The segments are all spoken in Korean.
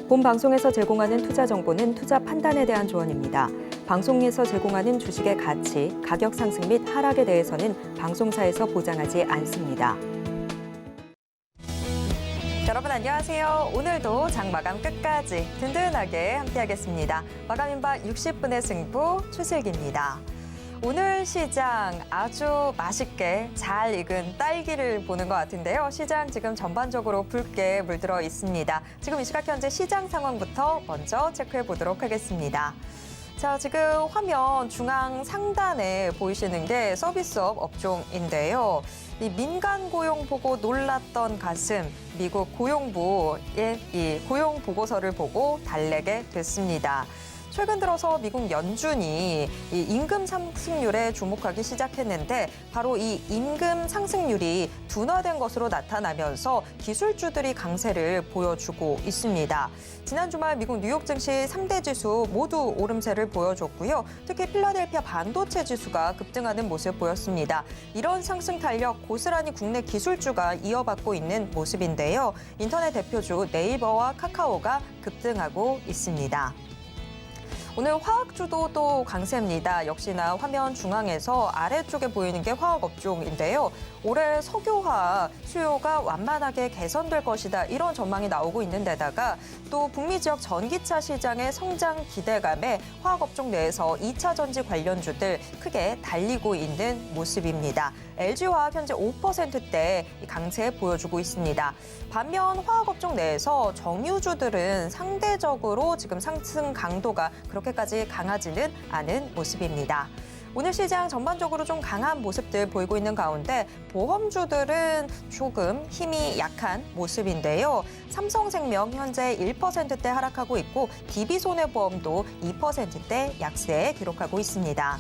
본 방송에서 제공하는 투자 정보는 투자 판단에 대한 조언입니다. 방송에서 제공하는 주식의 가치, 가격 상승 및 하락에 대해서는 방송사에서 보장하지 않습니다. 여러분 안녕하세요. 오늘도 장 마감 끝까지 든든하게 함께하겠습니다. 마감인박 60분의 승부 최슬기입니다. 오늘 시장 아주 맛있게 잘 익은 딸기를 보는 것 같은데요. 시장 지금 전반적으로 붉게 물들어 있습니다. 지금 이 시각 현재 시장 상황부터 먼저 체크해 보도록 하겠습니다. 자, 지금 화면 중앙 상단에 보이시는 게 서비스업 업종인데요. 이 민간 고용 보고 놀랐던 가슴, 미국 고용부의 이 고용 보고서를 보고 달래게 됐습니다. 최근 들어서 미국 연준이 이 임금 상승률에 주목하기 시작했는데 바로 이 임금 상승률이 둔화된 것으로 나타나면서 기술주들이 강세를 보여주고 있습니다. 지난 주말 미국 뉴욕 증시 3대 지수 모두 오름세를 보여줬고요. 특히 필라델피아 반도체 지수가 급등하는 모습 보였습니다. 이런 상승 탄력 고스란히 국내 기술주가 이어받고 있는 모습인데요. 인터넷 대표주 네이버와 카카오가 급등하고 있습니다. 오늘 화학주도 또 강세입니다. 역시나 화면 중앙에서 아래쪽에 보이는 게 화학업종인데요. 올해 석유화학 수요가 완만하게 개선될 것이다. 이런 전망이 나오고 있는 데다가 또 북미 지역 전기차 시장의 성장 기대감에 화학업종 내에서 2차 전지 관련주들 크게 달리고 있는 모습입니다. LG화학 현재 5%대 강세 보여주고 있습니다. 반면 화학업종 내에서 정유주들은 상대적으로 지금 상승 강도가 그렇게까지 강하지는 않은 모습입니다. 오늘 시장 전반적으로 좀 강한 모습들 보이고 있는 가운데 보험주들은 조금 힘이 약한 모습인데요. 삼성생명 현재 1%대 하락하고 있고 DB손해보험도 2%대 약세 기록하고 있습니다.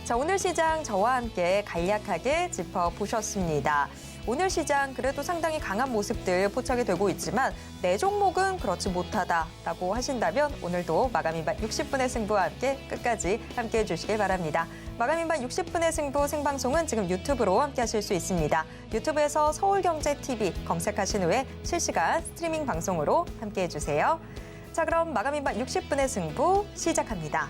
자, 오늘 시장 저와 함께 간략하게 짚어보셨습니다. 오늘 시장 그래도 상당히 강한 모습들 포착이 되고 있지만 내 종목은 그렇지 못하다라고 하신다면 오늘도 마감인박 60분의 승부와 함께 끝까지 함께해 주시길 바랍니다. 마감인박 60분의 승부 생방송은 지금 유튜브로 함께하실 수 있습니다. 유튜브에서 서울경제TV 검색하신 후에 실시간 스트리밍 방송으로 함께해 주세요. 자, 그럼 마감인박 60분의 승부 시작합니다.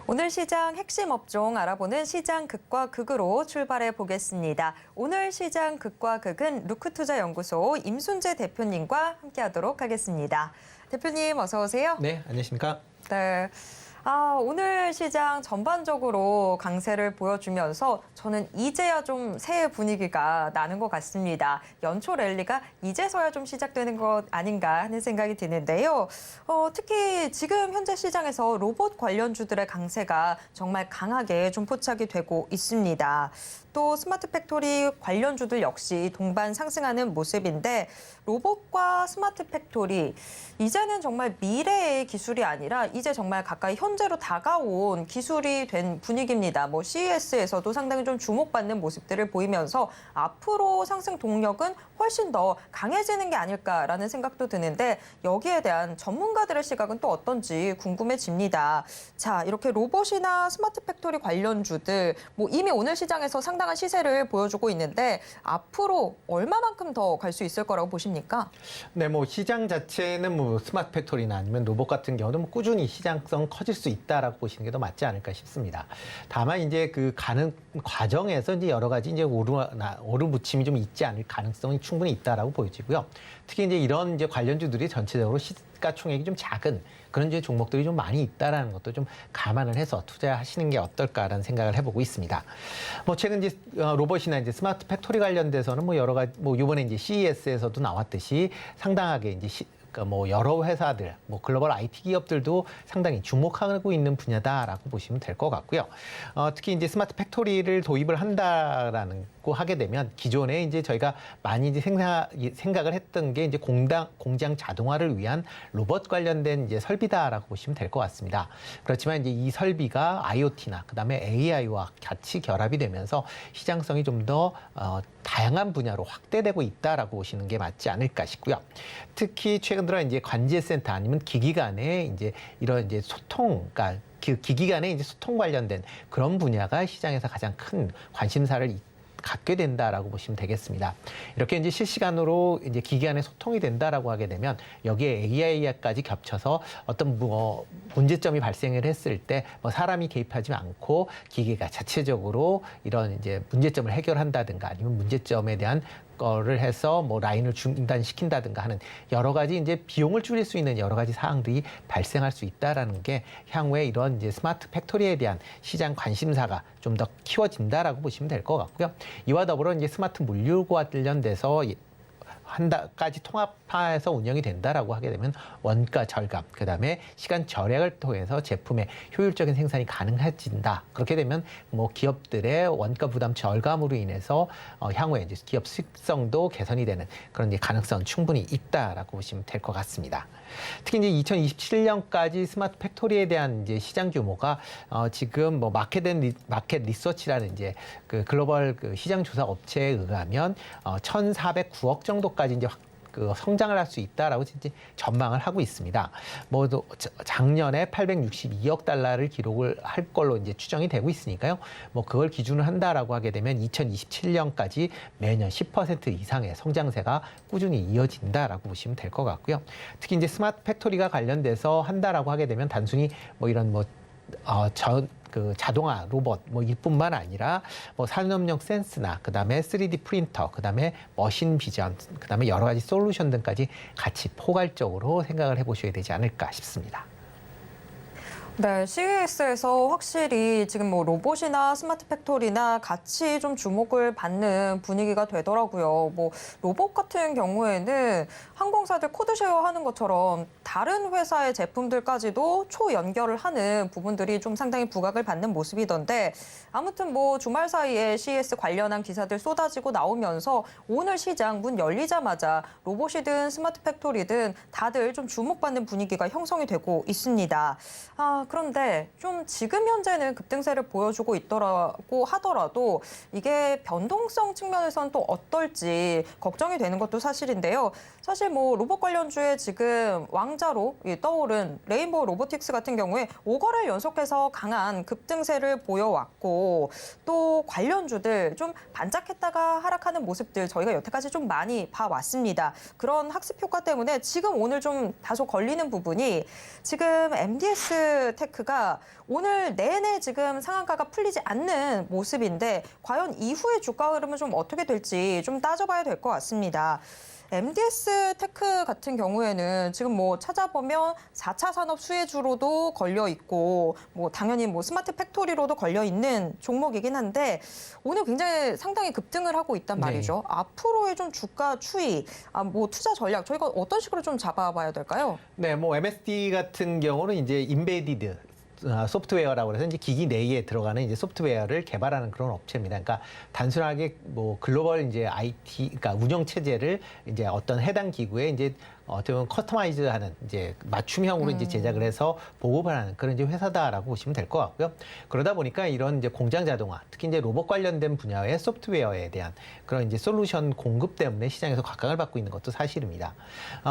오늘 시장 핵심 업종 알아보는 시장 극과 극으로 출발해 보겠습니다. 오늘 시장 극과 극은 루크투자연구소 임순재 대표님과 함께하도록 하겠습니다. 대표님 어서 오세요. 네, 안녕하십니까? 네. 오늘 시장 전반적으로 강세를 보여주면서 저는 이제야 좀 새 분위기가 나는 것 같습니다. 연초 랠리가 이제서야 좀 시작되는 것 아닌가 하는 생각이 드는데요. 특히 지금 현재 시장에서 로봇 관련주들의 강세가 정말 강하게 좀 포착이 되고 있습니다. 또 스마트 팩토리 관련주들 역시 동반 상승하는 모습인데 로봇과 스마트 팩토리 이제는 정말 미래의 기술이 아니라 이제 정말 가까이 현재로 다가온 기술이 된 분위기입니다. 뭐 CES에서도 상당히 좀 주목받는 모습들을 보이면서 앞으로 상승 동력은 훨씬 더 강해지는 게 아닐까라는 생각도 드는데 여기에 대한 전문가들의 시각은 또 어떤지 궁금해집니다. 자, 이렇게 로봇이나 스마트 팩토리 관련주들 뭐 이미 오늘 시장에서 상당한 시세를 보여주고 있는데 앞으로 얼마만큼 더 갈 수 있을 거라고 보십니까? 네, 뭐 시장 자체는 뭐 스마트 팩토리나 아니면 로봇 같은 경우는 뭐 꾸준히 시장성 커질 수 있다라고 보시는 게 더 맞지 않을까 싶습니다. 다만 이제 그 가는 과정에서 이제 여러 가지 이제 오르붙임이 좀 있지 않을 가능성이 충분히 있다라고 보여지고요. 특히 이제 이런 이제 관련주들이 전체적으로 시가총액이 좀 작은 그런 이제 종목들이 좀 많이 있다라는 것도 좀 감안을 해서 투자하시는 게 어떨까라는 생각을 해보고 있습니다. 뭐 최근 이제 로봇이나 이제 스마트 팩토리 관련돼서는 뭐 여러 가지 뭐 이번에 이제 CES에서도 나왔듯이 상당하게 이제 그러니까 뭐 여러 회사들, 뭐 글로벌 IT 기업들도 상당히 주목하고 있는 분야다라고 보시면 될 것 같고요. 특히 이제 스마트 팩토리를 도입을 한다라는 거 하게 되면 기존에 이제 저희가 많이 이제 생각을 했던 게 이제 공장 자동화를 위한 로봇 관련된 이제 설비다라고 보시면 될 것 같습니다. 그렇지만 이제 이 설비가 IoT나 그다음에 AI와 같이 결합이 되면서 시장성이 좀 더 다양한 분야로 확대되고 있다라고 보시는 게 맞지 않을까 싶고요. 특히 최근 들어 이제 관제센터 아니면 기기 간의 이제 이런 이제 소통, 그러니까 기기 간의 이제 소통 관련된 그런 분야가 시장에서 가장 큰 관심사를 갖게 된다라고 보시면 되겠습니다. 이렇게 이제 실시간으로 이제 기기 간의 소통이 된다라고 하게 되면 여기에 AI까지 겹쳐서 어떤 문제점이 발생을 했을 때 뭐 사람이 개입하지 않고 기계가 자체적으로 이런 이제 문제점을 해결한다든가 아니면 문제점에 대한 거를 해서 뭐 라인을 중단시킨다든가 하는 여러 가지 이제 비용을 줄일 수 있는 여러 가지 사항들이 발생할 수 있다라는 게 향후에 이런 이제 스마트 팩토리에 대한 시장 관심사가 좀 더 키워진다라고 보시면 될 것 같고요. 이와 더불어 이제 스마트 물류와 관련돼서 한 달까지 통합화해서 운영이 된다라고 하게 되면 원가 절감, 그다음에 시간 절약을 통해서 제품의 효율적인 생산이 가능해진다. 그렇게 되면 뭐 기업들의 원가 부담 절감으로 인해서 향후에 이제 기업 수익성도 개선이 되는 그런 이제 가능성은 충분히 있다라고 보시면 될 것 같습니다. 특히 이제 2027년까지 스마트 팩토리에 대한 이제 시장 규모가 지금 뭐 마켓 리서치라는 이제 그 글로벌 그 시장 조사 업체에 의하면 1,409억 정도까지 이제 성장을 할 수 있다라고 이제 전망을 하고 있습니다. 뭐 작년에 862억 달러를 기록을 할 걸로 이제 추정이 되고 있으니까요. 뭐 그걸 기준으로 한다라고 하게 되면 2027년까지 매년 10% 이상의 성장세가 꾸준히 이어진다라고 보시면 될 것 같고요. 특히 이제 스마트 팩토리가 관련돼서 한다라고 하게 되면 단순히 뭐 이런 그 자동화 로봇 뭐 이뿐만 아니라 뭐 산업용 센스나 그다음에 3D 프린터, 그다음에 머신 비전, 그다음에 여러 가지 솔루션 등까지 같이 포괄적으로 생각을 해보셔야 되지 않을까 싶습니다. 네, CES에서 확실히 지금 뭐 로봇이나 스마트 팩토리나 같이 좀 주목을 받는 분위기가 되더라고요. 뭐 로봇 같은 경우에는 항공사들 코드 쉐어 하는 것처럼 다른 회사의 제품들까지도 초연결을 하는 부분들이 좀 상당히 부각을 받는 모습이던데 아무튼 뭐 주말 사이에 CES 관련한 기사들 쏟아지고 나오면서 오늘 시장 문 열리자마자 로봇이든 스마트 팩토리든 다들 좀 주목받는 분위기가 형성이 되고 있습니다. 그런데 좀 지금 현재는 급등세를 보여주고 있더라고 하더라도 이게 변동성 측면에서는 또 어떨지 걱정이 되는 것도 사실인데요. 사실 뭐 로봇 관련주에 지금 왕자로 떠오른 레인보우 로보틱스 같은 경우에 5거래일 연속해서 강한 급등세를 보여왔고 또 관련주들 좀 반짝했다가 하락하는 모습들 저희가 여태까지 좀 많이 봐왔습니다. 그런 학습 효과 때문에 지금 오늘 좀 다소 걸리는 부분이 지금 MDS 테크가 오늘 내내 지금 상한가가 풀리지 않는 모습인데 과연 이후의 주가 흐름은 좀 어떻게 될지 좀 따져봐야 될 것 같습니다. MDS 테크 같은 경우에는 지금 뭐 찾아보면 4차 산업 수혜주로도 걸려 있고 뭐 당연히 뭐 스마트 팩토리로도 걸려 있는 종목이긴 한데 오늘 굉장히 상당히 급등을 하고 있단 말이죠. 네. 앞으로의 좀 주가 추이, 뭐 투자 전략 저희가 어떤 식으로 좀 잡아봐야 될까요? 네, 뭐 MSD 같은 경우는 이제 인베디드 소프트웨어라고 해서 이제 기기 내에 들어가는 이제 소프트웨어를 개발하는 그런 업체입니다. 그러니까 단순하게 뭐 글로벌 이제 IT, 그러니까 운영 체제를 이제 어떤 해당 기구에 이제 어떻게 보면 커스터마이즈하는 이제 맞춤형으로 이제 제작을 해서 보급을 하는 그런 이제 회사다라고 보시면 될 것 같고요. 그러다 보니까 이런 이제 공장 자동화, 특히 이제 로봇 관련된 분야의 소프트웨어에 대한 그런 이제 솔루션 공급 때문에 시장에서 각광을 받고 있는 것도 사실입니다.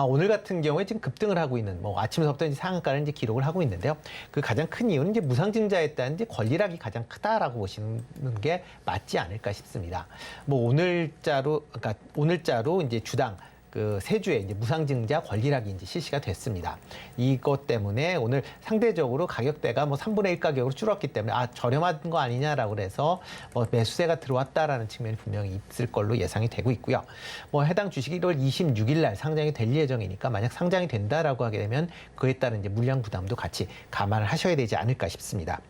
오늘 같은 경우에 지금 급등을 하고 있는 뭐 아침부터 이제 상한가를 이제 기록을 하고 있는데요. 그 가장 큰 이유는 이제 무상증자에 따른 이제 권리락이 가장 크다라고 보시는 게 맞지 않을까 싶습니다. 뭐 오늘자로, 그러니까 오늘자로 이제 주당 그 세주의 이제 무상증자 권리락이 이제 실시가 됐습니다. 이것 때문에 오늘 상대적으로 가격대가 뭐 3분의 1 가격으로 줄었기 때문에 저렴한 거 아니냐라고 그래서 뭐 매수세가 들어왔다라는 측면이 분명히 있을 걸로 예상이 되고 있고요. 뭐 해당 주식이 1월 26일 날 상장이 될 예정이니까 만약 상장이 된다라고 하게 되면 그에 따른 이제 물량 부담도 같이 감안을 하셔야 되지 않을까 싶습니다.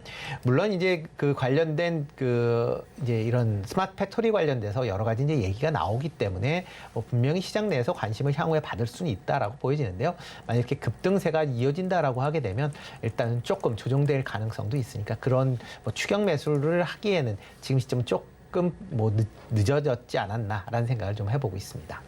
물론 이제 그 관련된 그 이제 이런 스마트 팩토리 관련돼서 여러 가지 이제 얘기가 나오기 때문에 뭐 분명히 시장 내에서 관심을 향후에 받을 수는 있다라고 보여지는데요. 만약 이렇게 급등세가 이어진다라고 하게 되면 일단은 조금 조정될 가능성도 있으니까 그런 뭐 추격 매수를 하기에는 지금 시점은 조금 뭐 늦어졌지 않았나라는 생각을 좀 해보고 있습니다.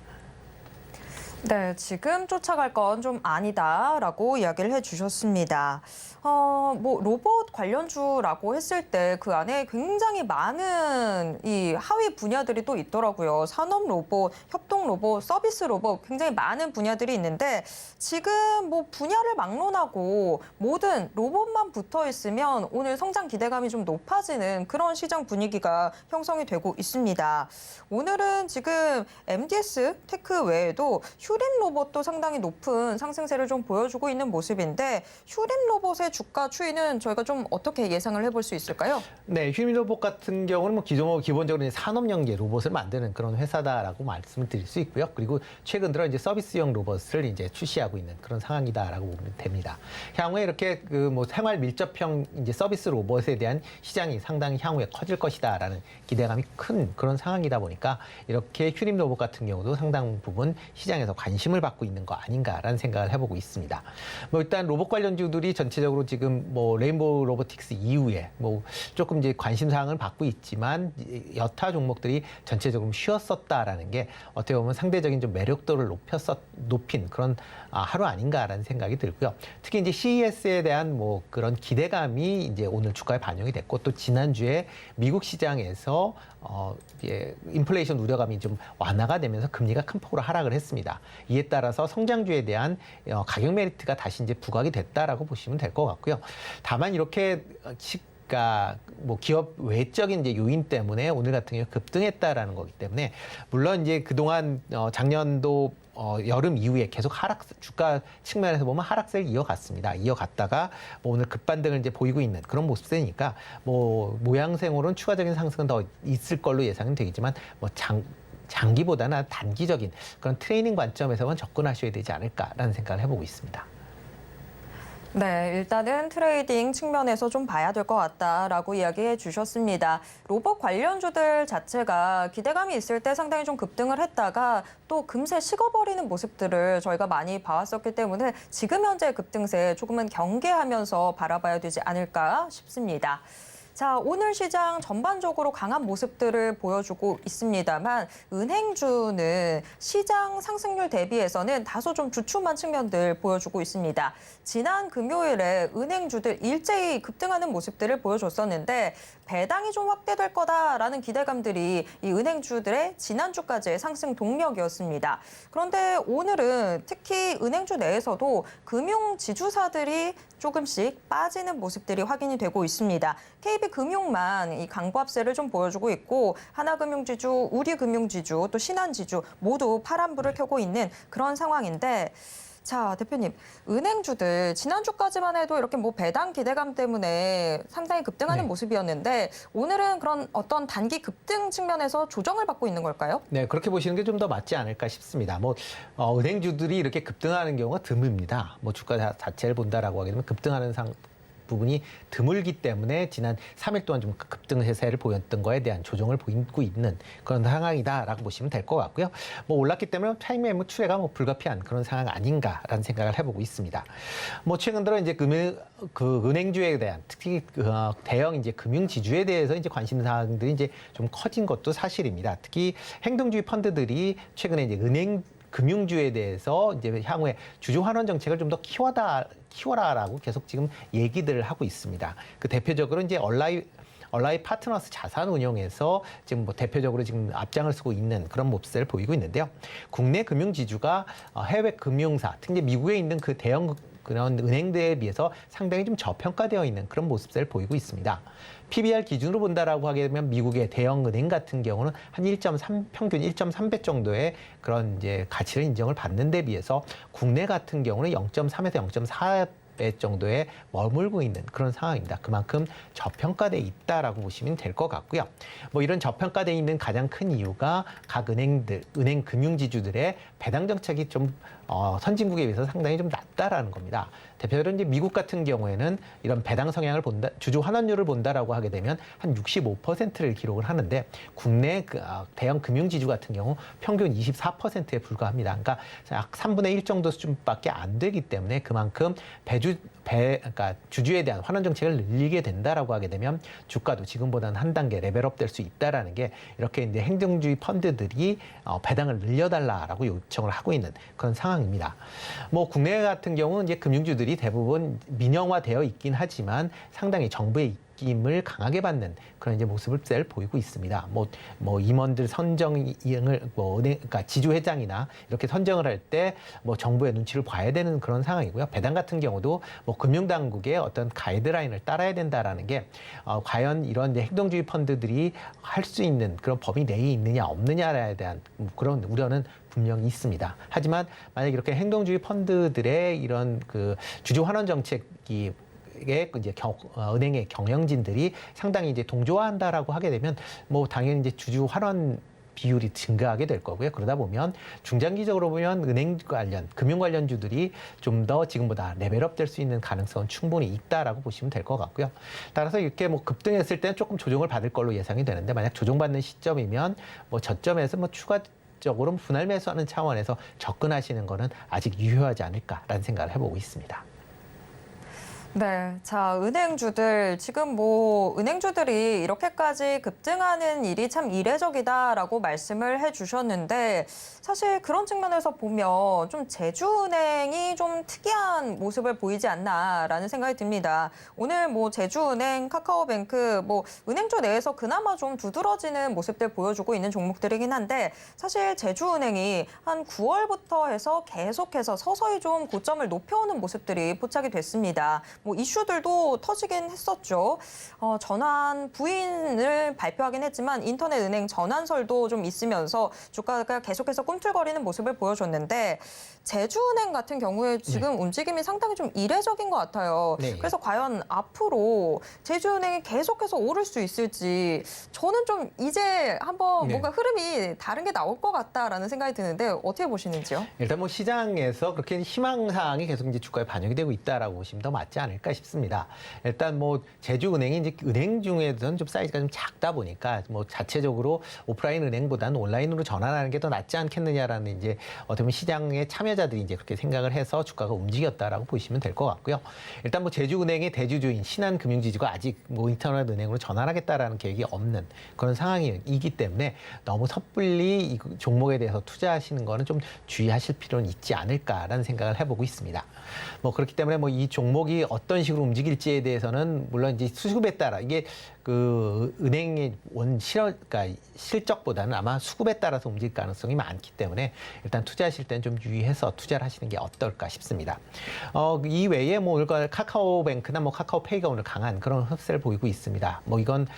네, 지금 쫓아갈 건 좀 아니다라고 이야기를 해주셨습니다. 뭐 로봇 관련주라고 했을 때 그 안에 굉장히 많은 이 하위 분야들이 또 있더라고요. 산업 로봇, 협동 로봇, 서비스 로봇 굉장히 많은 분야들이 있는데 지금 뭐 분야를 막론하고 모든 로봇만 붙어 있으면 오늘 성장 기대감이 좀 높아지는 그런 시장 분위기가 형성이 되고 있습니다. 오늘은 지금 MDS 테크 외에도 휴림 로봇도 상당히 높은 상승세를 좀 보여주고 있는 모습인데 휴림 로봇의 주가 추이는 저희가 좀 어떻게 예상을 해볼 수 있을까요? 네, 휴림 로봇 같은 경우는 뭐 기본적으로 이제 산업연계 로봇을 만드는 그런 회사다라고 말씀을 드릴 수 있고요. 그리고 최근 들어 이제 서비스형 로봇을 이제 출시하고 있는 그런 상황이다라고 보면 됩니다. 향후에 이렇게 그 뭐 생활 밀접형 이제 서비스 로봇에 대한 시장이 상당히 향후에 커질 것이다라는 기대감이 큰 그런 상황이다 보니까 이렇게 휴림 로봇 같은 경우도 상당 부분 시장에서 관심을 받고 있는 거 아닌가라는 생각을 해보고 있습니다. 뭐 일단 로봇 관련주들이 전체적으로 지금 뭐 레인보우 로보틱스 이후에 뭐 조금 이제 관심 사항을 받고 있지만 여타 종목들이 전체적으로 쉬었었다라는 게 어떻게 보면 상대적인 좀 매력도를 높인 그런 하루 아닌가라는 생각이 들고요. 특히 이제 CES에 대한 뭐 그런 기대감이 이제 오늘 주가에 반영이 됐고 또 지난주에 미국 시장에서 인플레이션 우려감이 좀 완화가 되면서 금리가 큰 폭으로 하락을 했습니다. 이에 따라서 성장주에 대한 가격 메리트가 다시 이제 부각이 됐다라고 보시면 될 것 같고요. 다만 이렇게 그러니까 뭐 기업 외적인 이제 요인 때문에 오늘 같은 경우 급등했다라는 거기 때문에 물론 이제 그동안 작년도 여름 이후에 계속 주가 측면에서 보면 하락세를 이어갔습니다. 이어갔다가 뭐 오늘 급반등을 이제 보이고 있는 그런 모습이니까 뭐 모양새로는 추가적인 상승은 더 있을 걸로 예상은 되겠지만 뭐 장기보다는 단기적인 그런 트레이닝 관점에서만 접근하셔야 되지 않을까라는 생각을 해보고 있습니다. 네, 일단은 트레이딩 측면에서 좀 봐야 될 것 같다라고 이야기해 주셨습니다. 로봇 관련주들 자체가 기대감이 있을 때 상당히 좀 급등을 했다가 또 금세 식어버리는 모습들을 저희가 많이 봐왔었기 때문에 지금 현재 급등세 조금은 경계하면서 바라봐야 되지 않을까 싶습니다. 자, 오늘 시장 전반적으로 강한 모습들을 보여주고 있습니다만 은행주는 시장 상승률 대비해서는 다소 좀 주춤한 측면들 보여주고 있습니다. 지난 금요일에 은행주들 일제히 급등하는 모습들을 보여줬었는데 배당이 좀 확대될 거다라는 기대감들이 이 은행주들의 지난주까지의 상승 동력이었습니다. 그런데 오늘은 특히 은행주 내에서도 금융지주사들이 조금씩 빠지는 모습들이 확인이 되고 있습니다. KB금융만 이 강보합세를 좀 보여주고 있고 하나금융지주, 우리금융지주, 또 신한지주 모두 파란불을 켜고 있는 그런 상황인데 자, 대표님, 은행주들 지난주까지만 해도 이렇게 뭐 배당 기대감 때문에 상당히 급등하는 모습이었는데 오늘은 그런 어떤 단기 급등 측면에서 조정을 받고 있는 걸까요? 네, 그렇게 보시는 게 좀 더 맞지 않을까 싶습니다. 뭐 은행주들이 이렇게 급등하는 경우가 드뭅니다. 뭐 주가 자체를 본다라고 하게 되면 급등하는 부분이 드물기 때문에 지난 3일 동안 좀 급등 세세를 보였던 거에 대한 조정을 보이고 있는 그런 상황이다라고 보시면 될 것 같고요. 뭐 올랐기 때문에 타이밍 매물 출회가 뭐 불가피한 그런 상황 아닌가라는 생각을 해보고 있습니다. 뭐 최근 들어 이제 은행주에 대한 특히 대형 이제 금융지주에 대해서 이제 관심 사항들이 이제 좀 커진 것도 사실입니다. 특히 행동주의 펀드들이 최근에 이제 금융주에 대해서 이제 향후에 주주 환원 정책을 좀 더 키워라라고 계속 지금 얘기들을 하고 있습니다. 그 대표적으로 이제 얼라이 파트너스 자산운용에서 지금 뭐 대표적으로 지금 앞장을 쓰고 있는 그런 모습을 보이고 있는데요. 국내 금융지주가 해외 금융사, 특히 미국에 있는 그 대형 그런 은행들에 비해서 상당히 좀 저평가되어 있는 그런 모습을 보이고 있습니다. PBR 기준으로 본다라고 하게 되면 미국의 대형 은행 같은 경우는 한 1.3 평균 1.3배 정도의 그런 이제 가치를 인정을 받는 데 비해서 국내 같은 경우는 0.3에서 0.4배 정도에 머물고 있는 그런 상황입니다. 그만큼 저평가돼 있다라고 보시면 될 것 같고요. 뭐 이런 저평가돼 있는 가장 큰 이유가 각 은행들, 은행 금융지주들의 배당 정책이 좀 선진국에 비해서 상당히 좀 낮다라는 겁니다. 대표적으로 이제 미국 같은 경우에는 이런 배당 성향을 본다, 주주 환원율을 본다라고 하게 되면 한 65%를 기록을 하는데 국내 대형 금융지주 같은 경우 평균 24%에 불과합니다. 그러니까 약 3분의 1 정도 수준밖에 안 되기 때문에 그만큼 그러니까 주주에 대한 환원 정책을 늘리게 된다라고 하게 되면 주가도 지금보다는 한 단계 레벨업 될 수 있다라는 게 이렇게 이제 행정주의 펀드들이 배당을 늘려달라라고 요청을 하고 있는 그런 상황입니다. 뭐 국내 같은 경우는 이제 금융주들이 대부분 민영화되어 있긴 하지만 상당히 정부의 입김을 강하게 받는 그런 이제 모습을 보이고 있습니다. 뭐 임원들 선정을 그러니까 지주회장이나 이렇게 선정을 할 때 뭐 정부의 눈치를 봐야 되는 그런 상황이고요. 배당 같은 경우도 뭐 금융당국의 어떤 가이드라인을 따라야 된다라는 게 과연 이런 이제 행동주의 펀드들이 할 수 있는 그런 법이 내에 있느냐 없느냐에 대한 그런 우려는 분명히 있습니다. 하지만 만약 이렇게 행동주의 펀드들의 이런 그 주주 환원 정책이 이제 은행의 경영진들이 상당히 이제 동조화한다라고 하게 되면 뭐 당연히 이제 주주 환원 비율이 증가하게 될 거고요. 그러다 보면 중장기적으로 보면 은행 관련, 금융 관련주들이 좀 더 지금보다 레벨업 될 수 있는 가능성은 충분히 있다라고 보시면 될 것 같고요. 따라서 이렇게 뭐 급등했을 때는 조금 조정을 받을 걸로 예상이 되는데 만약 조정받는 시점이면 뭐 저점에서 뭐 추가적으로 분할 매수하는 차원에서 접근하시는 거는 아직 유효하지 않을까라는 생각을 해보고 있습니다. 네, 자, 은행주들 지금 뭐 은행주들이 이렇게까지 급등하는 일이 참 이례적이다라고 말씀을 해주셨는데 사실 그런 측면에서 보면 좀 제주은행이 좀 특이한 모습을 보이지 않나라는 생각이 듭니다. 오늘 뭐 제주은행, 카카오뱅크 뭐 은행주 내에서 그나마 좀 두드러지는 모습들 보여주고 있는 종목들이긴 한데 사실 제주은행이 한 9월부터 해서 계속해서 서서히 좀 고점을 높여오는 모습들이 포착이 됐습니다. 뭐 이슈들도 터지긴 했었죠. 전환 부인을 발표하긴 했지만 인터넷 은행 전환설도 좀 있으면서 주가가 계속해서 꿈틀거리는 모습을 보여줬는데 제주은행 같은 경우에 지금 움직임이 상당히 좀 이례적인 것 같아요. 네. 그래서 과연 앞으로 제주은행이 계속해서 오를 수 있을지 저는 좀 이제 한번 네. 뭔가 흐름이 다른 게 나올 것 같다라는 생각이 드는데 어떻게 보시는지요? 일단 뭐 시장에서 그렇게 희망사항이 계속 이제 주가에 반영이 되고 있다라고 보시면 더 맞지 않을까 싶습니다. 일단 뭐 제주은행이 이제 은행 중에서는 좀 사이즈가 좀 작다 보니까 뭐 자체적으로 오프라인 은행보다는 온라인으로 전환하는 게 더 낫지 않겠느냐라는 이제 어떻게 보면 시장의 참여자들이 이제 그렇게 생각을 해서 주가가 움직였다라고 보시면 될 것 같고요. 일단 뭐 제주은행의 대주주인 신한금융지주가 아직 뭐 인터넷 은행으로 전환하겠다라는 계획이 없는 그런 상황이기 때문에 너무 섣불리 이 종목에 대해서 투자하시는 거는 좀 주의하실 필요는 있지 않을까라는 생각을 해보고 있습니다. 뭐 그렇기 때문에 뭐 이 종목이 어떤 식으로 움직일지에 대해서는 물론 이제 수급에 따라 이게 그 은행의 그러니까 실적보다는 아마 수급에 따라서 움직일 가능성이 많기 때문에 일단 투자하실 때는 좀 유의해서 투자를 하시는 게 어떨까 싶습니다. 이 외에 뭐 오늘 카카오뱅크나 뭐 카카오페이가 오늘 강한 그런 흡세를 보이고 있습니다. 뭐 이건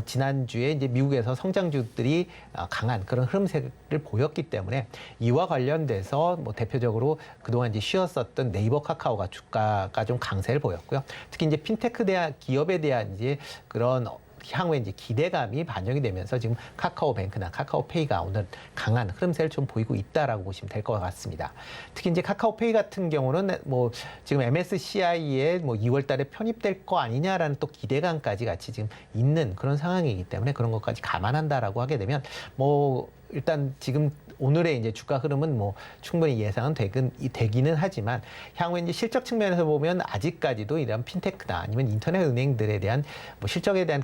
지난주에 이제 미국에서 성장주들이 강한 그런 흐름세를 보였기 때문에 이와 관련돼서 뭐 대표적으로 그동안 이제 쉬었었던 네이버 카카오가 주가가 좀 강세를 보였고요. 특히 이제 핀테크 기업에 대한 이제 그런 향후에 이제 기대감이 반영이 되면서 지금 카카오뱅크나 카카오페이가 오늘 강한 흐름세를 좀 보이고 있다라고 보시면 될 것 같습니다. 특히 이제 카카오페이 같은 경우는 뭐 지금 MSCI에 뭐 2월 달에 편입될 거 아니냐라는 또 기대감까지 같이 지금 있는 그런 상황이기 때문에 그런 것까지 감안한다라고 하게 되면 뭐 일단 지금 오늘의 이제 주가 흐름은 뭐 충분히 예상은 되기는 하지만 향후에 이제 실적 측면에서 보면 아직까지도 이런 핀테크나 아니면 인터넷 은행들에 대한 뭐 실적에 대한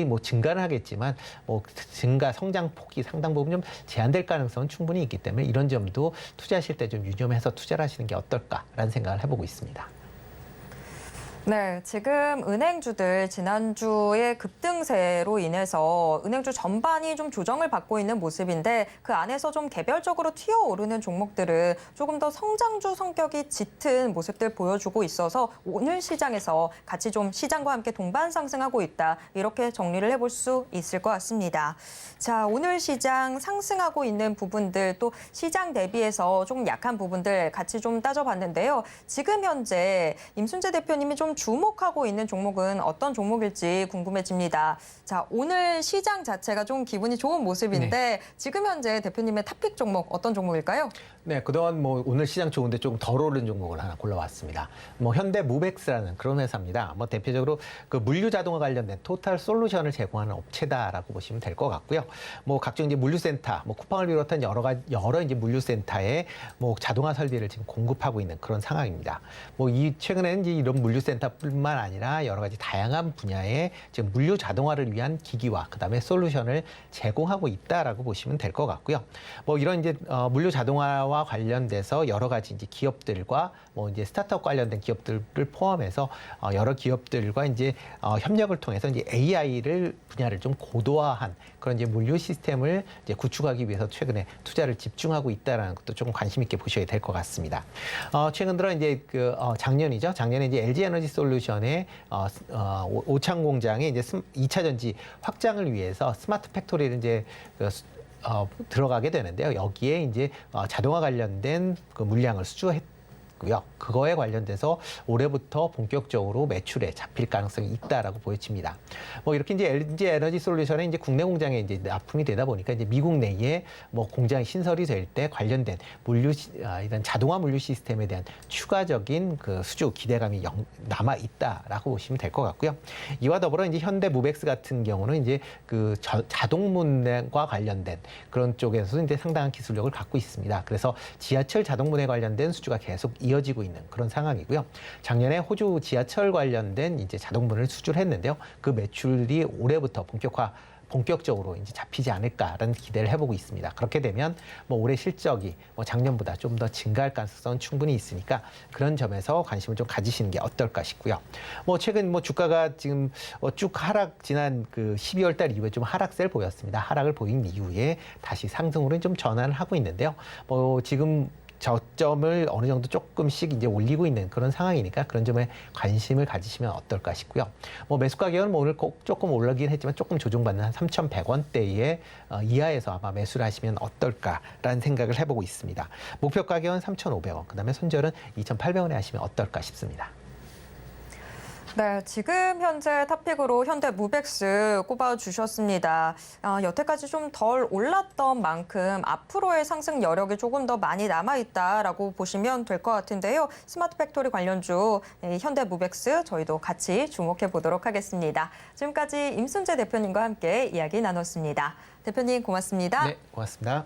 뭐 증가는 하겠지만 뭐 증가 성장 폭이 상당 부분 좀 제한될 가능성은 충분히 있기 때문에 이런 점도 투자하실 때 좀 유념해서 투자를 하시는 게 어떨까라는 생각을 해보고 있습니다. 네, 지금 은행주들 지난주에 급등세로 인해서 은행주 전반이 좀 조정을 받고 있는 모습인데 그 안에서 좀 개별적으로 튀어오르는 종목들은 조금 더 성장주 성격이 짙은 모습들 보여주고 있어서 오늘 시장에서 같이 좀 시장과 함께 동반 상승하고 있다. 이렇게 정리를 해볼 수 있을 것 같습니다. 자, 오늘 시장 상승하고 있는 부분들 또 시장 대비해서 조금 약한 부분들 같이 좀 따져봤는데요. 지금 현재 임순재 대표님이 좀 주목하고 있는 종목은 어떤 종목일지 궁금해집니다. 자, 오늘 시장 자체가 좀 기분이 좋은 모습인데 지금 현재 대표님의 탑픽 종목 어떤 종목일까요? 네, 그동안 뭐 오늘 시장 좋은데 조금 덜 오른 종목을 하나 골라왔습니다. 뭐 현대 무벡스라는 그런 회사입니다. 뭐 대표적으로 그 물류 자동화 관련된 토탈 솔루션을 제공하는 업체다라고 보시면 될 것 같고요. 뭐 각종 이제 물류센터, 뭐 쿠팡을 비롯한 여러 이제 물류센터에 뭐 자동화 설비를 지금 공급하고 있는 그런 상황입니다. 뭐 이 최근에는 이제 이런 물류센터뿐만 아니라 여러 가지 다양한 분야의 지금 물류 자동화를 위한 기기와 그다음에 솔루션을 제공하고 있다라고 보시면 될 것 같고요. 뭐 이런 이제 물류 자동화와 관련돼서 여러 가지 이제 기업들과 뭐 이제 스타트업 관련된 기업들을 포함해서 여러 기업들과 이제 협력을 통해서 이제 AI를 분야를 좀 고도화한 그런 이제 물류 시스템을 이제 구축하기 위해서 최근에 투자를 집중하고 있다라는 것도 조금 관심 있게 보셔야 될 것 같습니다. 최근 들어 이제 작년이죠. 작년에 이제 LG 에너지 솔루션의 오창 공장에 이제 2차 전지 확장을 위해서 스마트 팩토리를 이제 들어가게 되는데요. 여기에 이제 자동화 관련된 그 물량을 수주했고요. 그거에 관련돼서 올해부터 본격적으로 매출에 잡힐 가능성이 있다라고 보여집니다. 뭐 이렇게 이제 LG 에너지 솔루션의 이제 국내 공장에 이제 납품이 되다 보니까 이제 미국 내에 뭐 공장이 신설이 될 때 관련된 이런 자동화 물류 시스템에 대한 추가적인 그 수주 기대감이 남아 있다라고 보시면 될 것 같고요. 이와 더불어 이제 현대 무벡스 같은 경우는 이제 그 자동문과 관련된 그런 쪽에서 이제 상당한 기술력을 갖고 있습니다. 그래서 지하철 자동문에 관련된 수주가 계속 이어지고 있는 그런 상황이고요. 작년에 호주 지하철 관련된 이제 자동문을 수주를 했는데요. 그 매출이 올해부터 본격적으로 이제 잡히지 않을까라는 기대를 해보고 있습니다. 그렇게 되면 뭐 올해 실적이 뭐 작년보다 좀 더 증가할 가능성은 충분히 있으니까 그런 점에서 관심을 좀 가지시는 게 어떨까 싶고요. 뭐 최근 뭐 주가가 지금 쭉 지난 그 12월 달 이후에 좀 하락세를 보였습니다. 하락을 보인 이후에 다시 상승으로 좀 전환을 하고 있는데요. 뭐 지금 저점을 어느 정도 조금씩 이제 올리고 있는 그런 상황이니까 그런 점에 관심을 가지시면 어떨까 싶고요. 뭐 매수 가격은 뭐 오늘 꼭 조금 올라긴 했지만 조금 조정받는 한 3,100원대의 이하에서 아마 매수를 하시면 어떨까라는 생각을 해보고 있습니다. 목표 가격은 3,500원, 그다음에 손절은 2,800원에 하시면 어떨까 싶습니다. 네, 지금 현재 탑픽으로 현대 무벡스 꼽아주셨습니다. 여태까지 좀 덜 올랐던 만큼 앞으로의 상승 여력이 조금 더 많이 남아있다라고 보시면 될 것 같은데요. 스마트 팩토리 관련주 현대 무벡스 저희도 같이 주목해 보도록 하겠습니다. 지금까지 임순재 대표님과 함께 이야기 나눴습니다. 대표님 고맙습니다. 네, 고맙습니다.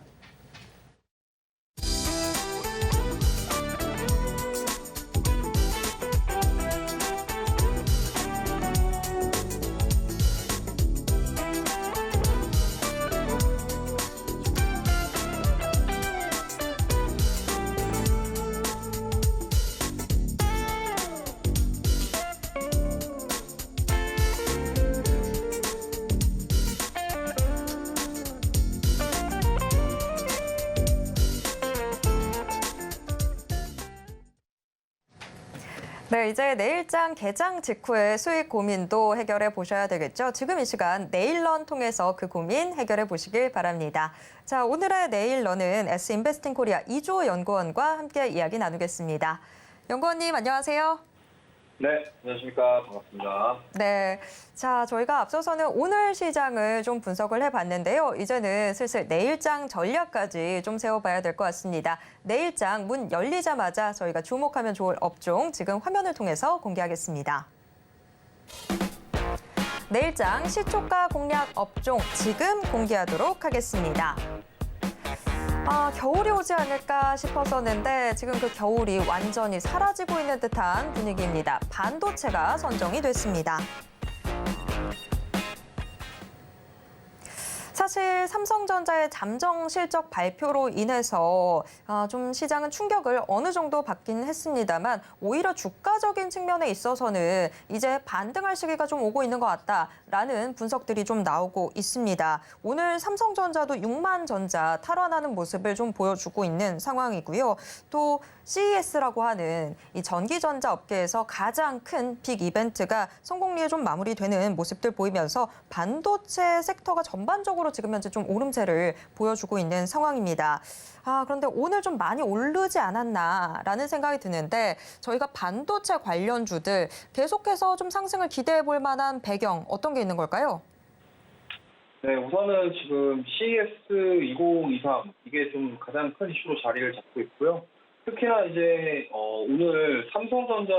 네, 이제 내일장 개장 직후의 수익 고민도 해결해 보셔야 되겠죠. 지금 이 시간 내일런 통해서 그 고민 해결해 보시길 바랍니다. 자, 오늘의 내일런은 S인베스팅 코리아 이주호 연구원과 함께 이야기 나누겠습니다. 연구원님 안녕하세요. 네, 안녕하십니까. 반갑습니다. 네, 자 저희가 앞서서는 오늘 시장을 좀 분석을 해봤는데요. 이제는 슬슬 내일장 전략까지 좀 세워봐야 될 것 같습니다. 내일장 문 열리자마자 저희가 주목하면 좋을 업종 지금 화면을 통해서 공개하겠습니다. 내일장 시초가 공략 업종 지금 공개하도록 하겠습니다. 겨울이 오지 않을까 싶었었는데 지금 그 겨울이 완전히 사라지고 있는 듯한 분위기입니다. 반도체가 선정이 됐습니다. 사실 삼성전자의 잠정 실적 발표로 인해서 좀 시장은 충격을 어느 정도 받긴 했습니다만 오히려 주가적인 측면에 있어서는 이제 반등할 시기가 좀 오고 있는 것 같다라는 분석들이 좀 나오고 있습니다. 오늘 삼성전자도 6만 전자 탈환하는 모습을 좀 보여주고 있는 상황이고요. 또 CES라고 하는 이 전기전자 업계에서 가장 큰 빅 이벤트가 성공리에 좀 마무리되는 모습들 보이면서 반도체 섹터가 전반적으로 지금 현재 좀 오름세를 보여주고 있는 상황입니다. 그런데 오늘 좀 많이 오르지 않았나라는 생각이 드는데 저희가 반도체 관련주들 계속해서 좀 상승을 기대해 볼 만한 배경 어떤 게 있는 걸까요? 네, 우선은 지금 CES 2023 이게 좀 가장 큰 이슈로 자리를 잡고 있고요. 특히나 이제 오늘 삼성전자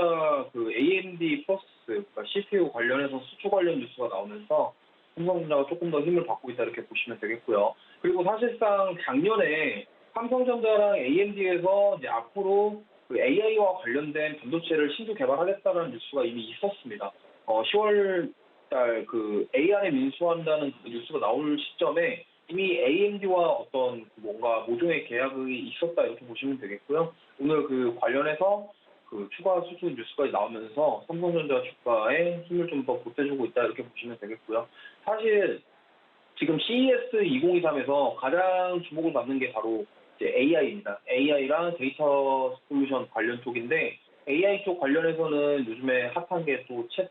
그 AMD 프로세스, 그러니까 CPU 관련해서 수주 관련 뉴스가 나오면서 삼성전자가 조금 더 힘을 받고 있다 이렇게 보시면 되겠고요. 그리고 사실상 작년에 삼성전자랑 AMD에서 이제 앞으로 그 AI와 관련된 반도체를 신규 개발하겠다는 뉴스가 이미 있었습니다. 10월 달 그 ARM 인수한다는 그 뉴스가 나올 시점에 이미 AMD와 어떤 뭔가 모종의 계약이 있었다 이렇게 보시면 되겠고요. 오늘 그 관련해서 그 추가 수주 뉴스까지 나오면서 삼성전자 주가에 힘을 좀 더 보태주고 있다 이렇게 보시면 되겠고요. 사실 지금 CES 2023에서 가장 주목을 받는 게 바로 이제 AI입니다. AI랑 데이터 솔루션 관련 쪽인데 AI 쪽 관련해서는 요즘에 핫한 게 또 챗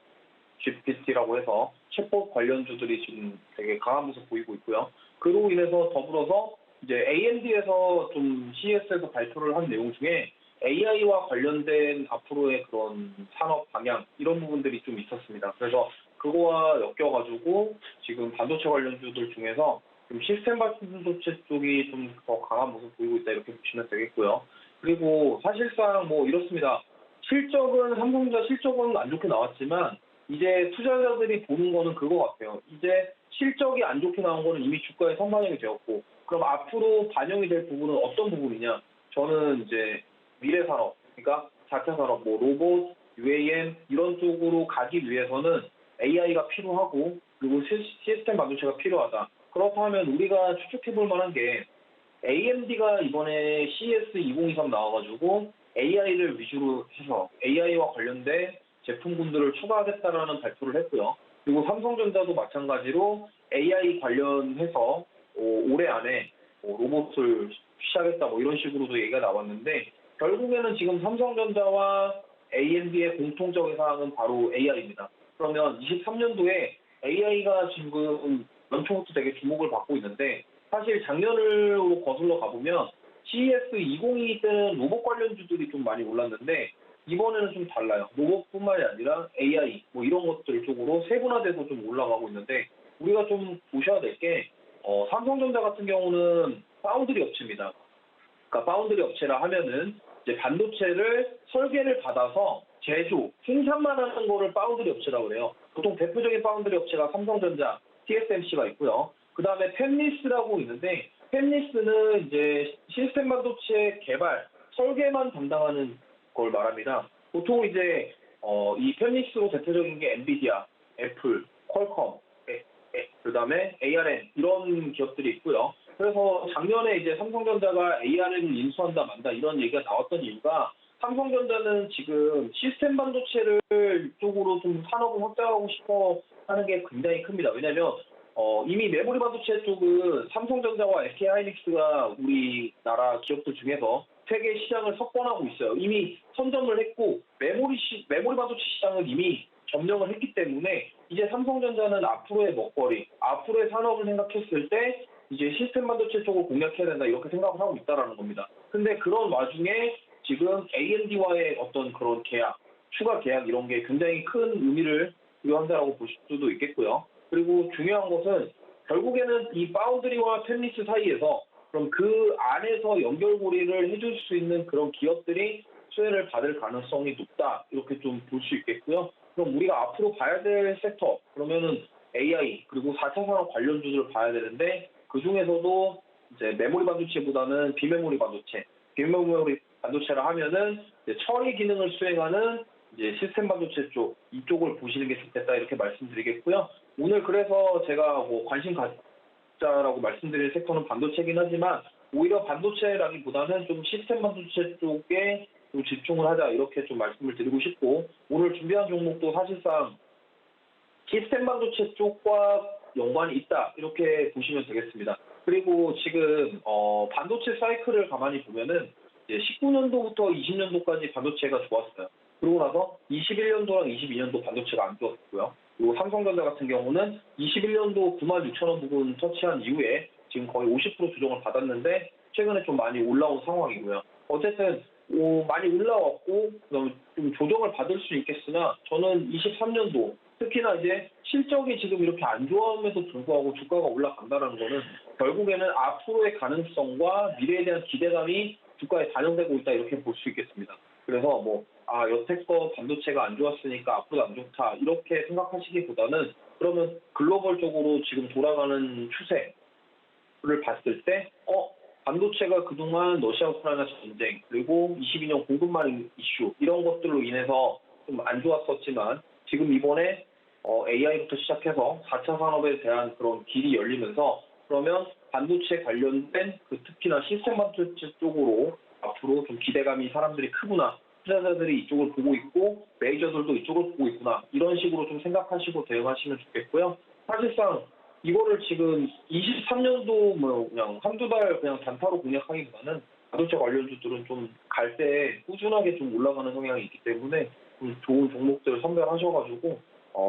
GPT라고 해서 챗봇 관련주들이 지금 되게 강한 모습 보이고 있고요. 그로 인해서 더불어서 이제 AMD에서 좀 CES에서 발표를 한 내용 중에 AI와 관련된 앞으로의 그런 산업 방향 이런 부분들이 좀 있었습니다. 그래서 그거와 엮여가지고 지금 반도체 관련주들 중에서 좀 시스템 반도체 쪽이 좀 더 강한 모습 보이고 있다 이렇게 보시면 되겠고요. 그리고 사실상 뭐 이렇습니다. 실적은 삼성전자 실적은 안 좋게 나왔지만 이제 투자자들이 보는 거는 그거 같아요. 이제 실적이 안 좋게 나온 거는 이미 주가에 선반영이 되었고, 그럼 앞으로 반영이 될 부분은 어떤 부분이냐? 저는 이제 미래 산업, 그러니까 4차 산업, 뭐 로봇, UAM 이런 쪽으로 가기 위해서는 AI가 필요하고, 그리고 시스템 반도체가 필요하다. 그렇다면 우리가 추측해 볼 만한 게 AMD가 이번에 CES 2023 나와가지고 AI를 위주로 해서 AI와 관련된 제품군들을 추가하겠다라는 발표를 했고요. 그리고 삼성전자도 마찬가지로 AI 관련해서 올해 안에 로봇을 시작했다 뭐 이런 식으로도 얘기가 나왔는데 결국에는 지금 삼성전자와 AMD의 공통적인 사항은 바로 AI입니다. 그러면 23년도에 AI가 지금 연초부터 되게 주목을 받고 있는데 사실 작년으로 거슬러 가보면 CES 2022 때는 로봇 관련주들이 좀 많이 올랐는데 이번에는 좀 달라요. 로봇뿐만이 아니라 AI 뭐 이런 것들 쪽으로 세분화돼서 좀 올라가고 있는데 우리가 좀 보셔야 될 게 삼성전자 같은 경우는 파운드리 업체입니다. 그러니까 파운드리 업체라 하면은 이제 반도체를 설계를 받아서 제조, 생산만 하는 거를 파운드리 업체라고 그래요. 보통 대표적인 파운드리 업체가 삼성전자, TSMC가 있고요. 그 다음에 팹리스라고 있는데 팹리스는 이제 시스템 반도체 개발, 설계만 담당하는 걸 말합니다. 보통 이제 이 팹리스로 대표적인 게 엔비디아, 애플, 퀄컴, 그다음에 ARM 이런 기업들이 있고요. 그래서 작년에 이제 삼성전자가 ARM을 인수한다 만다 이런 얘기가 나왔던 이유가 삼성전자는 지금 시스템 반도체를 쪽으로 좀 산업을 확장하고 싶어 하는 게 굉장히 큽니다. 왜냐하면 이미 메모리 반도체 쪽은 삼성전자와 SK하이닉스가 우리나라 기업들 중에서 세계 시장을 석권하고 있어요. 이미 선점을 했고 메모리 반도체 시장은 이미 점령을 했기 때문에 이제 삼성전자는 앞으로의 먹거리, 앞으로의 산업을 생각했을 때 이제 시스템 반도체 쪽을 공략해야 된다 이렇게 생각을 하고 있다라는 겁니다. 근데 그런 와중에 지금 AMD와의 어떤 그런 계약, 추가 계약 이런 게 굉장히 큰 의미를 부여한다라고 보실 수도 있겠고요. 그리고 중요한 것은 결국에는 이 파운드리와 팹리스 사이에서 그럼 그 안에서 연결고리를 해줄 수 있는 그런 기업들이 수혜를 받을 가능성이 높다 이렇게 좀 볼 수 있겠고요. 그럼 우리가 앞으로 봐야 될 섹터 그러면은 AI 그리고 4차 산업 관련주들을 봐야 되는데 그 중에서도 이제 메모리 반도체보다는 비메모리 반도체, 비메모리 반도체라 하면은 이제 처리 기능을 수행하는 이제 시스템 반도체 쪽 이쪽을 보시는 게 좋겠다 이렇게 말씀드리겠고요. 오늘 그래서 제가 뭐 관심 적자라고 말씀드릴 섹터는 반도체긴 하지만 오히려 반도체라기보다는 좀 시스템 반도체 쪽에 좀 집중을 하자 이렇게 좀 말씀을 드리고 싶고 오늘 준비한 종목도 사실상 시스템 반도체 쪽과 연관이 있다 이렇게 보시면 되겠습니다. 그리고 지금 반도체 사이클을 가만히 보면은 이제 19년도부터 20년도까지 반도체가 좋았어요. 그러고 나서 21년도랑 22년도 반도체가 안 좋았고요. 그리고 삼성전자 같은 경우는 21년도 96,000원 부근 터치한 이후에 지금 거의 50% 조정을 받았는데 최근에 좀 많이 올라온 상황이고요. 어쨌든 많이 올라왔고 그다음에 좀 조정을 받을 수 있겠으나 저는 23년도 특히나 이제 실적이 지금 이렇게 안 좋아함에도 불구하고 주가가 올라간다는 거는 결국에는 앞으로의 가능성과 미래에 대한 기대감이 주가에 반영되고 있다 이렇게 볼 수 있겠습니다. 그래서 여태껏 반도체가 안 좋았으니까 앞으로도 안 좋다 이렇게 생각하시기보다는 그러면 글로벌적으로 지금 돌아가는 추세를 봤을 때 반도체가 그동안 러시아 우크라이나 전쟁 그리고 22년 공급망 이슈 이런 것들로 인해서 좀 안 좋았었지만 지금 이번에 AI부터 시작해서 4차 산업에 대한 그런 길이 열리면서 그러면 반도체 관련된 특히나 시스템 반도체 쪽으로 앞으로 좀 기대감이 사람들이 크구나. 투자자들이 이쪽을 보고 있고 메이저들도 이쪽을 보고 있구나. 이런 식으로 좀 생각하시고 대응하시면 좋겠고요. 사실상 이거를 지금 23년도 그냥 한두 달 그냥 단타로 공략하기보다는 반도체 관련주들은 좀 갈 때 꾸준하게 좀 올라가는 성향이 있기 때문에 좀 좋은 종목들 선별하셔가지고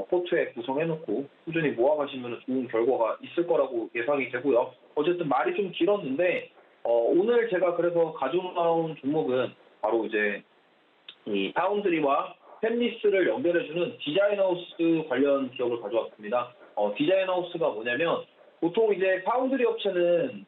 포트에 구성해놓고 꾸준히 모아가시면 좋은 결과가 있을 거라고 예상이 되고요. 어쨌든 말이 좀 길었는데 오늘 제가 그래서 가져나온 종목은 바로 이제 이 파운드리와 팹리스를 연결해주는 디자인하우스 관련 기업을 가져왔습니다. 디자인하우스가 뭐냐면 보통 이제 파운드리 업체는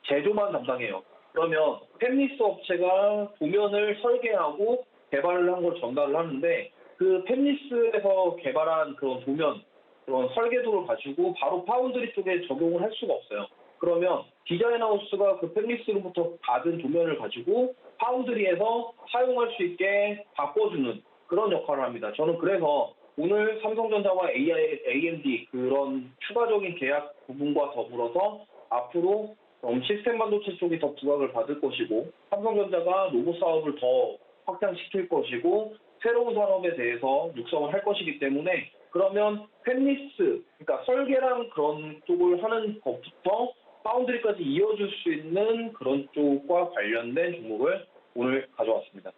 제조만 담당해요. 그러면 팹리스 업체가 도면을 설계하고 개발을 한 걸 전달을 하는데 그 팹리스에서 개발한 그런 도면, 그런 설계도를 가지고 바로 파운드리 쪽에 적용을 할 수가 없어요. 그러면 디자인하우스가 그 팹리스로부터 받은 도면을 가지고 파운드리에서 사용할 수 있게 바꿔주는 그런 역할을 합니다. 저는 그래서 오늘 삼성전자와 AMD 그런 추가적인 계약 부분과 더불어서 앞으로 시스템 반도체 쪽이 더 부각을 받을 것이고 삼성전자가 로봇 사업을 더 확장시킬 것이고 새로운 산업에 대해서 육성을 할 것이기 때문에 그러면 팹리스, 그러니까 설계랑 그런 쪽을 하는 것부터 파운드리까지 이어줄 수 있는 그런 쪽과 관련된 종목을 오늘 가져왔습니다.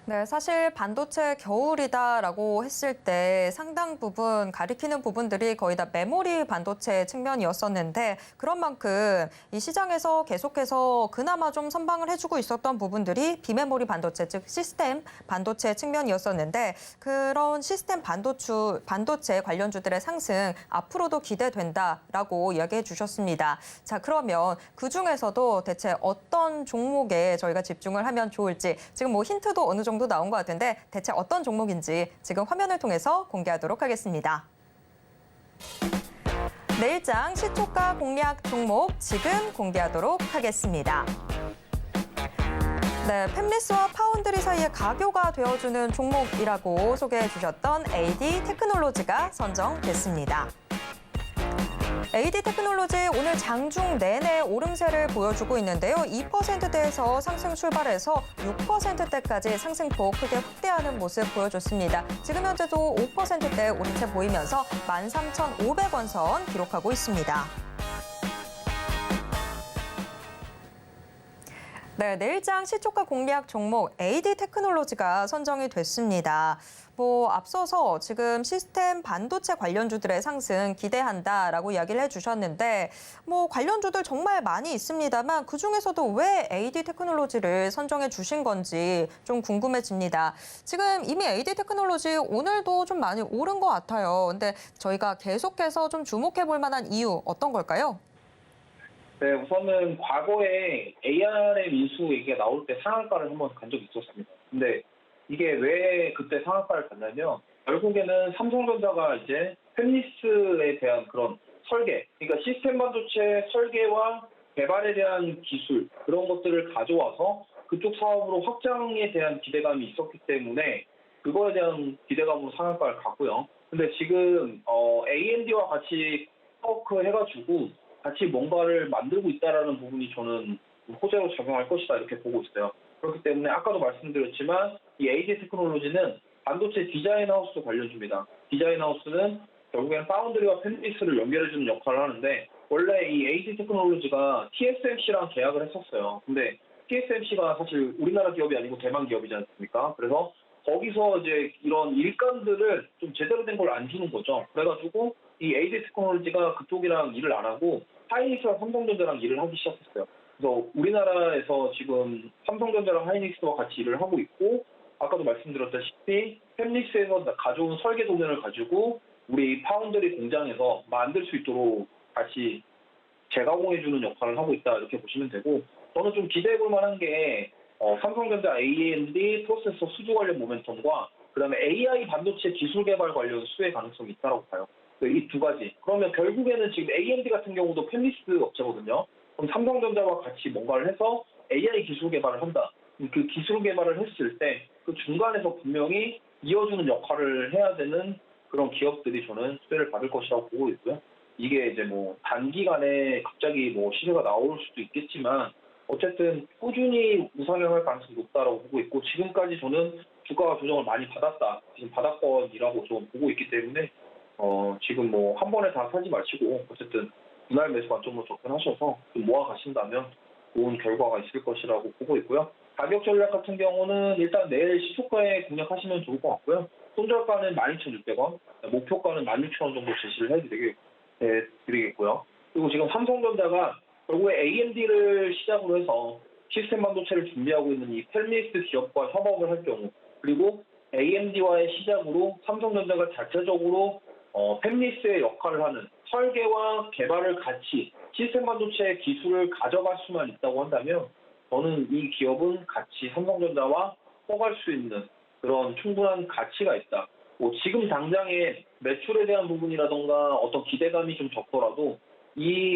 네, 사실 반도체 겨울이다라고 했을 때 상당 부분 가리키는 부분들이 거의 다 메모리 반도체 측면이었었는데 그런 만큼 이 시장에서 계속해서 그나마 좀 선방을 해주고 있었던 부분들이 비메모리 반도체, 즉 시스템 반도체 측면이었었는데 그런 시스템 반도체 관련주들의 상승 앞으로도 기대된다라고 이야기해 주셨습니다. 자, 그러면 그중에서도 대체 어떤 종목에 저희가 집중을 하면 좋을지 지금 뭐 힌트도 어느 정도 나온 것 같은데 대체 어떤 종목인지 지금 화면을 통해서 공개하도록 하겠습니다. 내일장 시초가 공략 종목 지금 공개하도록 하겠습니다. 네, 팹리스와 파운드리 사이의 가교가 되어주는 종목이라고 소개해 주셨던 AD 테크놀로지가 선정됐습니다. AD 테크놀로지 오늘 장중 내내 오름세를 보여주고 있는데요. 2%대에서 상승 출발해서 6%대까지 상승폭 크게 확대하는 모습 보여줬습니다. 지금 현재도 5%대 오름세 보이면서 13,500원 선 기록하고 있습니다. 네, 내일장 시초가 공략 종목 AD 테크놀로지가 선정이 됐습니다. 앞서서 지금 시스템 반도체 관련주들의 상승 기대한다라고 이야기를 해주셨는데 관련주들 정말 많이 있습니다만 그중에서도 왜 AD 테크놀로지를 선정해 주신 건지 좀 궁금해집니다. 지금 이미 AD 테크놀로지 오늘도 좀 많이 오른 것 같아요. 근데 저희가 계속해서 좀 주목해 볼 만한 이유 어떤 걸까요? 네, 우선은 과거에 ARM 인수 얘기가 나올 때 상한가를 한번 간 적이 있었습니다. 근데 이게 왜 그때 상한가를 갔냐면 결국에는 삼성전자가 이제 팹리스에 대한 그런 설계, 그러니까 시스템 반도체 설계와 개발에 대한 기술 그런 것들을 가져와서 그쪽 사업으로 확장에 대한 기대감이 있었기 때문에 그거에 대한 기대감으로 상한가를 갔고요. 근데 지금 AMD와 같이 워크 해가지고 같이 뭔가를 만들고 있다라는 부분이 저는 호재로 작용할 것이다 이렇게 보고 있어요. 그렇기 때문에 아까도 말씀드렸지만 이 AD 테크놀로지는 반도체 디자인 하우스도 관련주입니다. 디자인 하우스는 결국엔 파운드리와 팹리스를 연결해주는 역할을 하는데 원래 이 AD 테크놀로지가 TSMC랑 계약을 했었어요. 근데 TSMC가 사실 우리나라 기업이 아니고 대만 기업이지 않습니까? 그래서 거기서 이제 이런 일감들을 좀 제대로 된 걸 안 주는 거죠. 그래가지고 이 AD 테크놀로지가 그쪽이랑 일을 안 하고 하이닉스와 삼성전자랑 일을 하기 시작했어요. 그래서 우리나라에서 지금 삼성전자랑 하이닉스와 같이 일을 하고 있고 아까도 말씀드렸다시피 팹리스에서 가져온 설계 도면을 가지고 우리 파운드리 공장에서 만들 수 있도록 같이 재가공해주는 역할을 하고 있다 이렇게 보시면 되고 저는 좀 기대해볼 만한 게 삼성전자 AMD 프로세서 수주 관련 모멘텀과 그다음에 AI 반도체 기술 개발 관련 수혜 가능성이 있다고 봐요. 이 두 가지. 그러면 결국에는 지금 AMD 같은 경우도 팹리스 업체거든요. 그럼 삼성전자와 같이 뭔가를 해서 AI 기술 개발을 한다. 그 기술 개발을 했을 때 그 중간에서 분명히 이어주는 역할을 해야 되는 그런 기업들이 저는 수혜를 받을 것이라고 보고 있고요. 이게 이제 뭐 단기간에 갑자기 뭐 시세가 나올 수도 있겠지만 어쨌든 꾸준히 우상향할 가능성이 높다라고 보고 있고 지금까지 저는 주가가 조정을 많이 받았다. 지금 바닥권이라고 좀 보고 있기 때문에 지금 뭐 한 번에 다 사지 마시고 어쨌든 분할 매수 관점으로 접근하셔서 좀 모아 가신다면 좋은 결과가 있을 것이라고 보고 있고요. 가격 전략 같은 경우는 일단 내일 시초가에 공략하시면 좋을 것 같고요. 손절가는 12,600원, 목표가는 16,000원 정도 제시를 해드리겠고요. 그리고 지금 삼성전자가 결국에 AMD를 시작으로 해서 시스템 반도체를 준비하고 있는 이 팹리스 기업과 협업을 할 경우 그리고 AMD와의 시작으로 삼성전자가 자체적으로 팹리스의 역할을 하는 설계와 개발을 같이 시스템 반도체 기술을 가져갈 수만 있다고 한다면 저는 이 기업은 같이 삼성전자와 써갈 수 있는 그런 충분한 가치가 있다. 뭐 지금 당장의 매출에 대한 부분이라던가 어떤 기대감이 좀 적더라도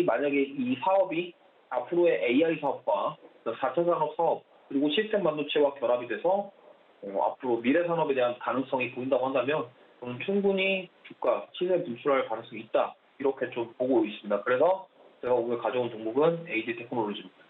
만약에 이 사업이 앞으로의 AI 사업과 4차 산업 사업 그리고 시스템 반도체와 결합이 돼서 앞으로 미래 산업에 대한 가능성이 보인다고 한다면 저는 충분히 주가 시세 분출할 가능성이 있다. 이렇게 좀 보고 있습니다. 그래서 제가 오늘 가져온 종목은 AD 테크놀로지입니다.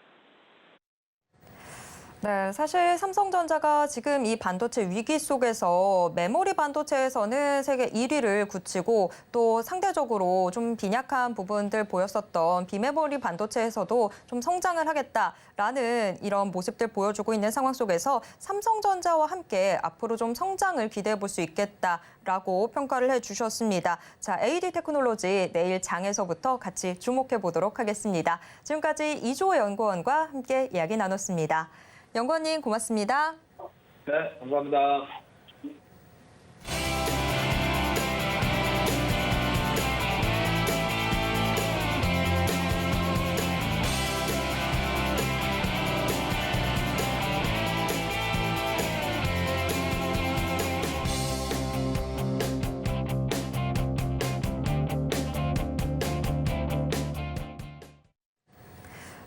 네, 사실 삼성전자가 지금 이 반도체 위기 속에서 메모리 반도체에서는 세계 1위를 굳히고 또 상대적으로 좀 빈약한 부분들 보였었던 비메모리 반도체에서도 좀 성장을 하겠다라는 이런 모습들 보여주고 있는 상황 속에서 삼성전자와 함께 앞으로 좀 성장을 기대해 볼 수 있겠다라고 평가를 해주셨습니다. 자, AD 테크놀로지 내일 장에서부터 같이 주목해 보도록 하겠습니다. 지금까지 이주호 연구원과 함께 이야기 나눴습니다. 연구원님 고맙습니다. 네, 감사합니다.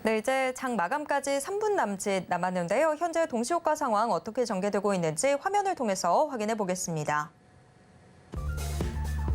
네, 이제 장 마감까지 3분 남짓 남았는데요. 현재 동시효과 상황 어떻게 전개되고 있는지 화면을 통해서 확인해 보겠습니다.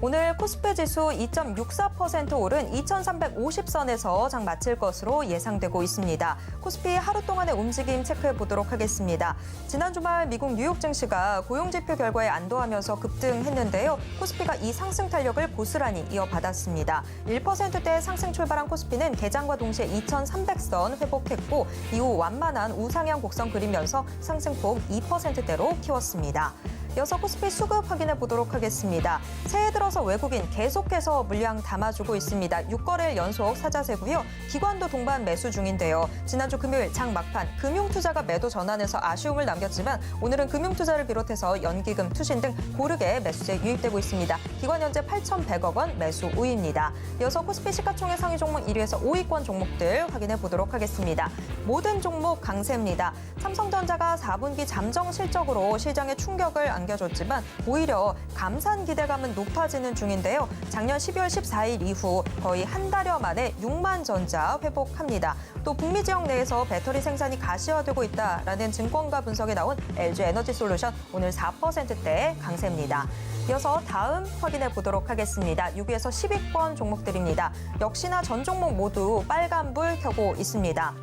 오늘 코스피 지수 2.64% 오른 2,350선에서 장 마칠 것으로 예상되고 있습니다. 코스피 하루 동안의 움직임 체크해 보도록 하겠습니다. 지난 주말 미국 뉴욕 증시가 고용지표 결과에 안도하면서 급등했는데요. 코스피가 이 상승 탄력을 고스란히 이어받았습니다. 1%대 상승 출발한 코스피는 개장과 동시에 2,300선 회복했고 이후 완만한 우상향 곡선 그리면서 상승폭 2%대로 키웠습니다. 이어서 코스피 수급 확인해 보도록 하겠습니다. 새해 들어서 외국인 계속해서 물량 담아주고 있습니다. 6거래일 연속 사자세고요. 기관도 동반 매수 중인데요. 지난주 금요일 장 막판 금융투자가 매도 전환해서 아쉬움을 남겼지만 오늘은 금융투자를 비롯해서 연기금, 투신 등 고르게 매수세 유입되고 있습니다. 기관 현재 8,100억 원 매수 우위입니다. 이어서 코스피 시가총액 상위 종목 1위에서 5위권 종목들 확인해 보도록 하겠습니다. 모든 종목 강세입니다. 삼성전자가 4분기 잠정 실적으로 시장에 충격을 안겨줬지만 오히려 감산 기대감은 높아지는 중인데요. 작년 12월 14일 이후 거의 한 달여 만에 6만 전자 회복합니다. 또 북미 지역 내에서 배터리 생산이 가시화되고 있다라는 증권가 분석에 나온 LG 에너지솔루션 오늘 4%대 강세입니다. 이어서 다음 확인해 보도록 하겠습니다. 6위에서 10위권 종목들입니다. 역시나 전 종목 모두 빨간불 켜고 있습니다.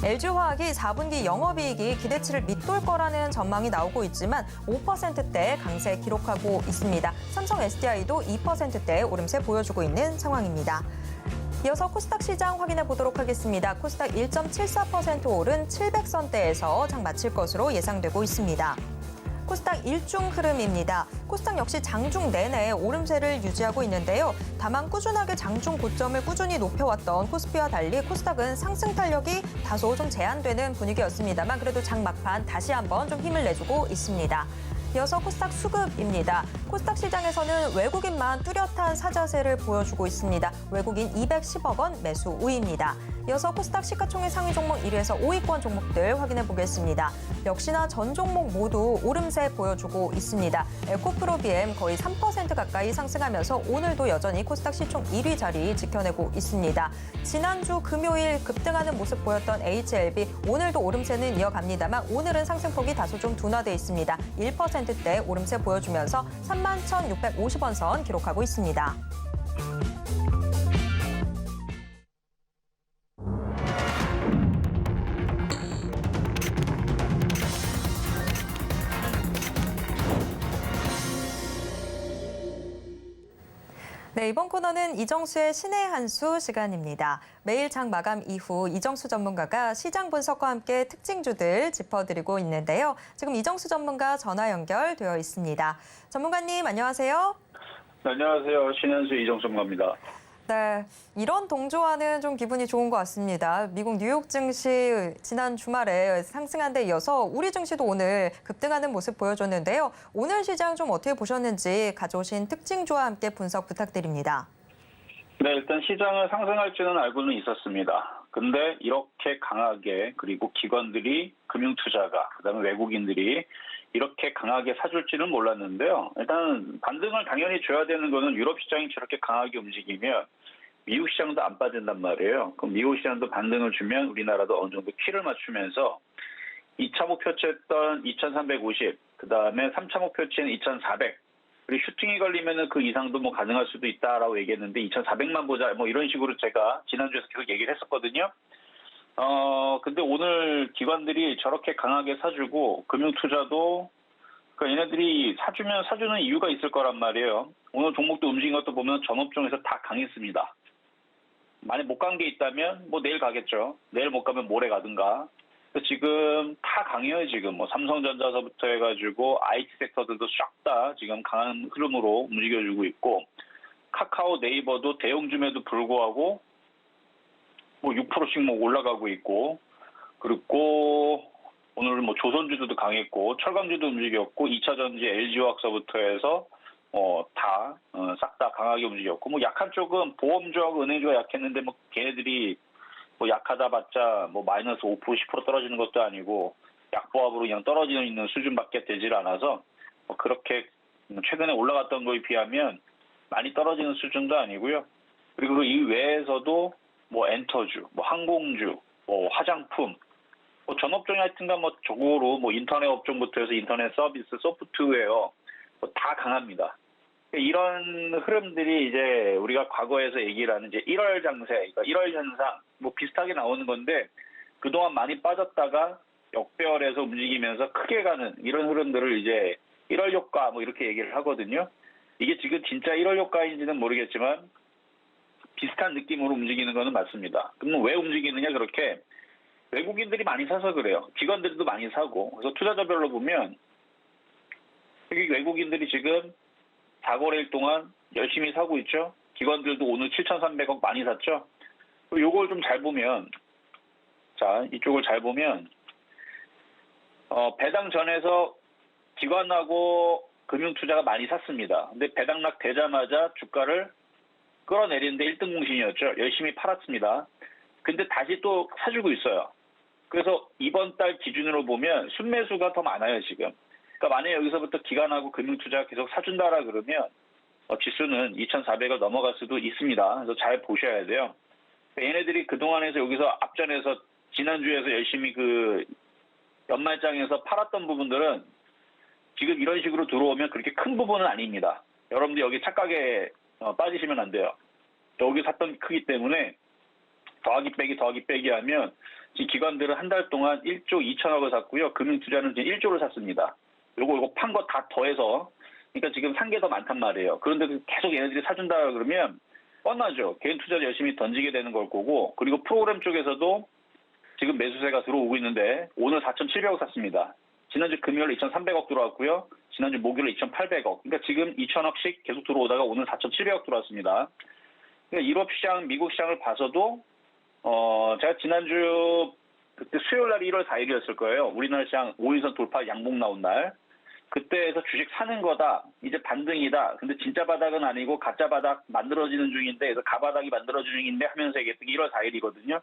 LG화학이 4분기 영업이익이 기대치를 밑돌 거라는 전망이 나오고 있지만 5%대 강세 기록하고 있습니다. 삼성 SDI도 2%대 오름세 보여주고 있는 상황입니다. 이어서 코스닥 시장 확인해 보도록 하겠습니다. 코스닥 1.74% 오른 700선대에서 장 마칠 것으로 예상되고 있습니다. 코스닥 일중 흐름입니다. 코스닥 역시 장중 내내 오름세를 유지하고 있는데요. 다만 꾸준하게 장중 고점을 꾸준히 높여왔던 코스피와 달리 코스닥은 상승 탄력이 다소 좀 제한되는 분위기였습니다만 그래도 장 막판 다시 한번 좀 힘을 내주고 있습니다. 이어서 코스닥 수급입니다. 코스닥 시장에서는 외국인만 뚜렷한 사자세를 보여주고 있습니다. 외국인 210억 원 매수 우위입니다. 이어서 코스닥 시가총액 상위 종목 1위에서 5위권 종목들 확인해 보겠습니다. 역시나 전 종목 모두 오름세 보여주고 있습니다. 에코프로비엠 거의 3% 가까이 상승하면서 오늘도 여전히 코스닥 시총 1위 자리 지켜내고 있습니다. 지난주 금요일 급등하는 모습 보였던 HLB 오늘도 오름세는 이어갑니다만 오늘은 상승폭이 다소 좀 둔화돼 있습니다. 1%대 오름세 보여주면서 31,650원 선 기록하고 있습니다. 네, 이번 코너는 이정수의 신의 한 수 시간입니다. 매일 장 마감 이후 이정수 전문가가 시장 분석과 함께 특징주들 짚어드리고 있는데요. 지금 이정수 전문가 전화 연결되어 있습니다. 전문가님 안녕하세요. 네, 안녕하세요. 신현수 이정수 전문가입니다. 네, 이런 동조와는 좀 기분이 좋은 것 같습니다. 미국 뉴욕 증시 지난 주말에 상승한 데 이어서 우리 증시도 오늘 급등하는 모습 보여줬는데요. 오늘 시장 좀 어떻게 보셨는지 가져오신 특징주와 함께 분석 부탁드립니다. 네, 일단 시장은 상승할 줄은 알고는 있었습니다. 근데 이렇게 강하게 그리고 기관들이 금융투자가 그다음에 외국인들이 이렇게 강하게 사줄지는 몰랐는데요. 일단 반등을 당연히 줘야 되는 거는 유럽 시장이 저렇게 강하게 움직이면 미국 시장도 안 빠진단 말이에요. 그럼 미국 시장도 반등을 주면 우리나라도 어느 정도 키를 맞추면서 2차 목표치였던 2350, 그다음에 3차 목표치는 2400, 그리고 슈팅이 걸리면은 그 이상도 뭐 가능할 수도 있다라고 얘기했는데 2400만 보자 뭐 이런 식으로 제가 지난주에서 계속 얘기를 했었거든요. 근데 오늘 기관들이 저렇게 강하게 사주고 금융투자도 그러니까 얘네들이 사주면 사주는 이유가 있을 거란 말이에요. 오늘 종목도 움직인 것도 보면 전업종에서 다 강했습니다. 만약 못 간 게 있다면 뭐 내일 가겠죠. 내일 못 가면 모레 가든가. 지금 다 강해요. 지금 뭐 삼성전자서부터 해가지고 IT 섹터들도 싹 다 지금 강한 흐름으로 움직여주고 있고 카카오 네이버도 대형줌에도 불구하고 뭐 6%씩 뭐 올라가고 있고 그리고 오늘 뭐 조선주도 강했고 철강주도 움직였고 2차전지 LG화학서부터 해서 싹 다 강하게 움직였고 뭐 약한 쪽은 보험주하고 은행주가 약했는데 뭐 걔네들이 뭐 약하다 봤자 뭐 마이너스 5% 10% 떨어지는 것도 아니고 약보합으로 그냥 떨어지는 있는 수준밖에 되질 않아서 뭐 그렇게 최근에 올라갔던 거에 비하면 많이 떨어지는 수준도 아니고요. 그리고 그 이외에서도 뭐 엔터주, 뭐 항공주, 뭐 화장품, 뭐 전업종이 하여튼간 뭐 저거로 뭐 인터넷 업종부터 해서 인터넷 서비스, 소프트웨어 뭐 다 강합니다. 이런 흐름들이 이제 우리가 과거에서 얘기를 하는 이제 1월 장세, 그러니까 1월 현상 뭐 비슷하게 나오는 건데 그동안 많이 빠졌다가 역배열해서 움직이면서 크게 가는 이런 흐름들을 이제 1월 효과 뭐 이렇게 얘기를 하거든요. 이게 지금 진짜 1월 효과인지는 모르겠지만 비슷한 느낌으로 움직이는 거는 맞습니다. 그럼 왜 움직이느냐 그렇게 외국인들이 많이 사서 그래요. 기관들도 많이 사고. 그래서 투자자별로 보면 여기 외국인들이 지금 4거래일 동안 열심히 사고 있죠. 기관들도 오늘 7,300억 많이 샀죠. 요걸 좀 잘 보면 자 이쪽을 잘 보면 배당 전에서 기관하고 금융투자가 많이 샀습니다. 근데 배당락 되자마자 주가를 끌어내리는데 1등 공신이었죠. 열심히 팔았습니다. 근데 다시 또 사주고 있어요. 그래서 이번 달 기준으로 보면 순매수가 더 많아요, 지금. 그러니까 만약에 여기서부터 기관하고 금융투자가 계속 사준다라 그러면 지수는 2,400을 넘어갈 수도 있습니다. 그래서 잘 보셔야 돼요. 얘네들이 그동안에서 여기서 앞전에서 지난주에서 열심히 그 연말장에서 팔았던 부분들은 지금 이런 식으로 들어오면 그렇게 큰 부분은 아닙니다. 여러분들 여기 착각에 빠지시면 안 돼요. 여기 샀던 크기 때문에 더하기 빼기 하면 지금 기관들은 한 달 동안 1조 2천억을 샀고요. 금융투자는 지금 1조를 샀습니다. 요거 판 거 다 더해서 그러니까 지금 산 게 더 많단 말이에요. 그런데 계속 얘네들이 사준다 그러면 뻔하죠. 개인 투자를 열심히 던지게 되는 걸 거고 그리고 프로그램 쪽에서도 지금 매수세가 들어오고 있는데 오늘 4,700억 샀습니다. 지난주 금요일에 2,300억 들어왔고요. 지난주 목요일에 2,800억. 그러니까 지금 2,000억씩 계속 들어오다가 오늘 4,700억 들어왔습니다. 그러니까 유럽 시장, 미국 시장을 봐서도 제가 지난주 그때 수요일 날이 1월 4일이었을 거예요. 우리나라 시장 5일선 돌파 양봉 나온 날. 그때에서 주식 사는 거다. 이제 반등이다. 근데 진짜 바닥은 아니고 가짜 바닥 만들어지는 중인데 그래서 가바닥이 만들어지는 중인데 하면서 얘기했던 게 1월 4일이거든요.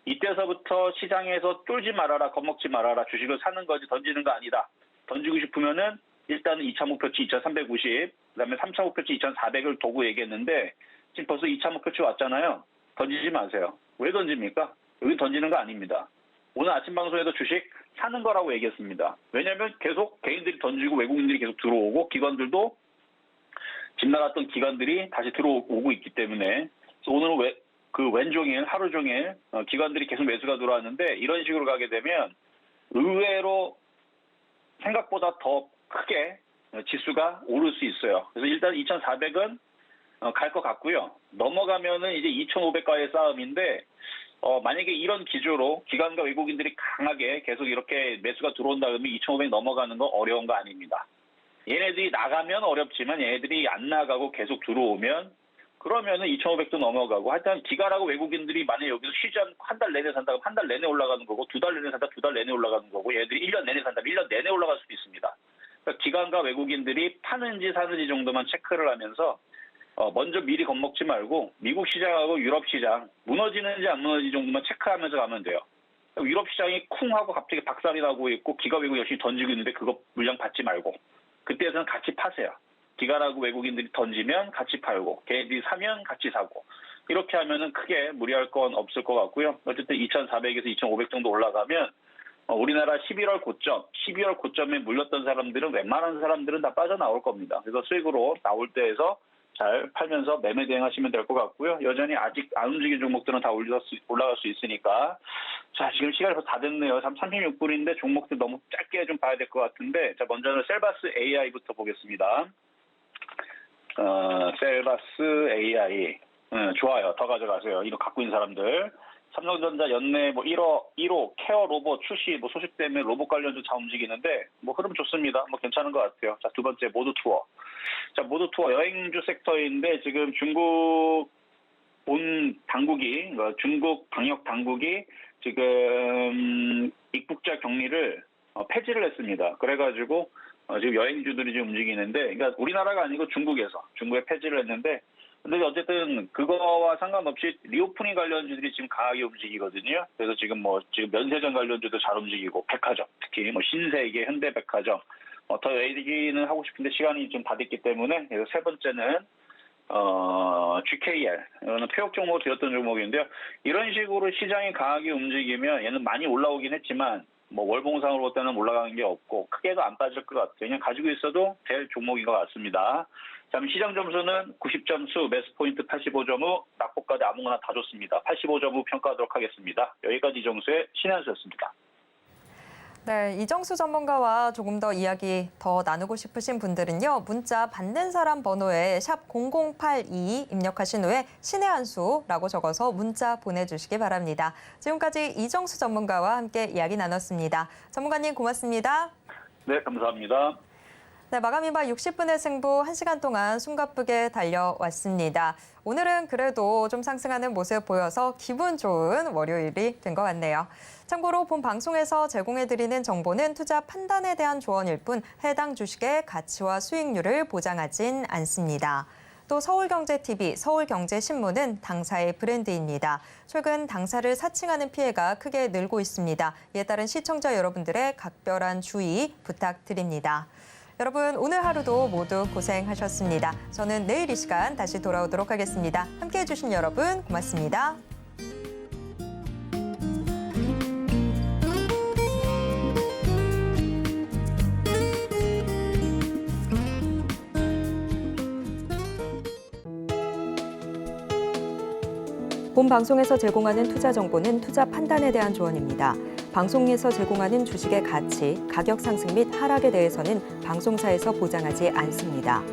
이때서부터 시장에서 쫄지 말아라, 겁먹지 말아라. 주식을 사는 거지 던지는 거 아니다. 던지고 싶으면은 일단은 2차 목표치 2,350, 그다음에 3차 목표치 2,400을 도구 얘기했는데 지금 벌써 2차 목표치 왔잖아요. 던지지 마세요. 왜 던집니까? 여기 던지는 거 아닙니다. 오늘 아침 방송에도 주식 사는 거라고 얘기했습니다. 왜냐하면 계속 개인들이 던지고 외국인들이 계속 들어오고 기관들도 집 나갔던 기관들이 다시 들어오고 있기 때문에 그래서 오늘은 왼종일 하루 종일 기관들이 계속 매수가 들어왔는데 이런 식으로 가게 되면 의외로 생각보다 더 크게 지수가 오를 수 있어요. 그래서 일단 2,400은 갈 것 같고요. 넘어가면은 이제 2,500과의 싸움인데 만약에 이런 기조로 기관과 외국인들이 강하게 계속 이렇게 매수가 들어온다 그러면 2,500 넘어가는 거 어려운 거 아닙니다. 얘네들이 나가면 어렵지만 얘네들이 안 나가고 계속 들어오면 그러면은 2,500도 넘어가고 하여튼 기관하고 외국인들이 만약에 여기서 쉬지 않고 한 달 내내 산다고 한 달 내내 올라가는 거고 두 달 내내 산다 두 달 내내 올라가는 거고 얘네들이 1년 내내 산다면 1년 내내 올라갈 수도 있습니다. 그러니까 기관과 외국인들이 파는지 사는지 정도만 체크를 하면서 먼저 미리 겁먹지 말고 미국 시장하고 유럽 시장 무너지는지 안 무너지는지 정도만 체크하면서 가면 돼요. 유럽 시장이 쿵 하고 갑자기 박살이 나고 있고 기관 외국 열심히 던지고 있는데 그거 물량 받지 말고 그때에서는 같이 파세요. 기관하고 외국인들이 던지면 같이 팔고 걔들이 사면 같이 사고 이렇게 하면은 크게 무리할 건 없을 것 같고요. 어쨌든 2,400에서 2,500 정도 올라가면 우리나라 12월 고점에 물렸던 사람들은 웬만한 사람들은 다 빠져나올 겁니다. 그래서 수익으로 나올 때에서 잘 팔면서 매매 대응하시면 될 것 같고요. 여전히 아직 안 움직인 종목들은 다 올라갈 수 있으니까. 자, 지금 시간이 벌써 다 됐네요. 36분인데 종목들 너무 짧게 좀 봐야 될 것 같은데. 자, 먼저는 셀바스 AI부터 보겠습니다. 셀바스 AI. 좋아요. 더 가져가세요. 이거 갖고 있는 사람들. 삼성전자 연내 1호 케어 로봇 출시 소식 때문에 로봇 관련주 다 움직이는데 흐름 좋습니다. 괜찮은 것 같아요. 자, 두 번째 모드 투어. 자, 모드 투어 여행주 섹터인데 지금 중국 당국이 중국 방역 당국이 지금 입국자 격리를 폐지를 했습니다. 그래가지고 지금 여행주들이 지금 움직이는데, 그러니까 우리나라가 아니고 중국에 폐지를 했는데. 근데 어쨌든 그거와 상관없이 리오프닝 관련주들이 지금 강하게 움직이거든요. 그래서 지금 면세점 관련주도 잘 움직이고 백화점 특히 신세계, 현대백화점 더 얘기는 하고 싶은데 시간이 좀 다 됐기 때문에 그래서 세 번째는 GKR 이거는 폐업 종목으로 드렸던 종목인데요. 이런 식으로 시장이 강하게 움직이면 얘는 많이 올라오긴 했지만 월봉상으로 볼 때는 올라가는 게 없고 크게도 안 빠질 것 같아요. 그냥 가지고 있어도 될 종목인 것 같습니다. 다음 시장 점수는 90점수, 매수 포인트 85.5, 낙폭까지 아무거나 다 좋습니다. 85.5 평가하도록 하겠습니다. 여기까지 이정수의 신한수였습니다. 네, 이정수 전문가와 조금 더 이야기 더 나누고 싶으신 분들은요. 문자 받는 사람 번호에 샵 0082 입력하신 후에 신의 한수라고 적어서 문자 보내주시기 바랍니다. 지금까지 이정수 전문가와 함께 이야기 나눴습니다. 전문가님 고맙습니다. 네, 감사합니다. 네, 마감인바 60분의 승부 1시간 동안 숨가쁘게 달려왔습니다. 오늘은 그래도 좀 상승하는 모습 보여서 기분 좋은 월요일이 된 것 같네요. 참고로 본 방송에서 제공해드리는 정보는 투자 판단에 대한 조언일 뿐 해당 주식의 가치와 수익률을 보장하진 않습니다. 또 서울경제TV, 서울경제신문은 당사의 브랜드입니다. 최근 당사를 사칭하는 피해가 크게 늘고 있습니다. 이에 따른 시청자 여러분들의 각별한 주의 부탁드립니다. 여러분, 오늘 하루도 모두 고생하셨습니다. 저는 내일 이 시간 다시 돌아오도록 하겠습니다. 함께해 주신 여러분 고맙습니다. 본 방송에서 제공하는 투자 정보는 투자 판단에 대한 조언입니다. 방송에서 제공하는 주식의 가치, 가격 상승 및 하락에 대해서는 방송사에서 보장하지 않습니다.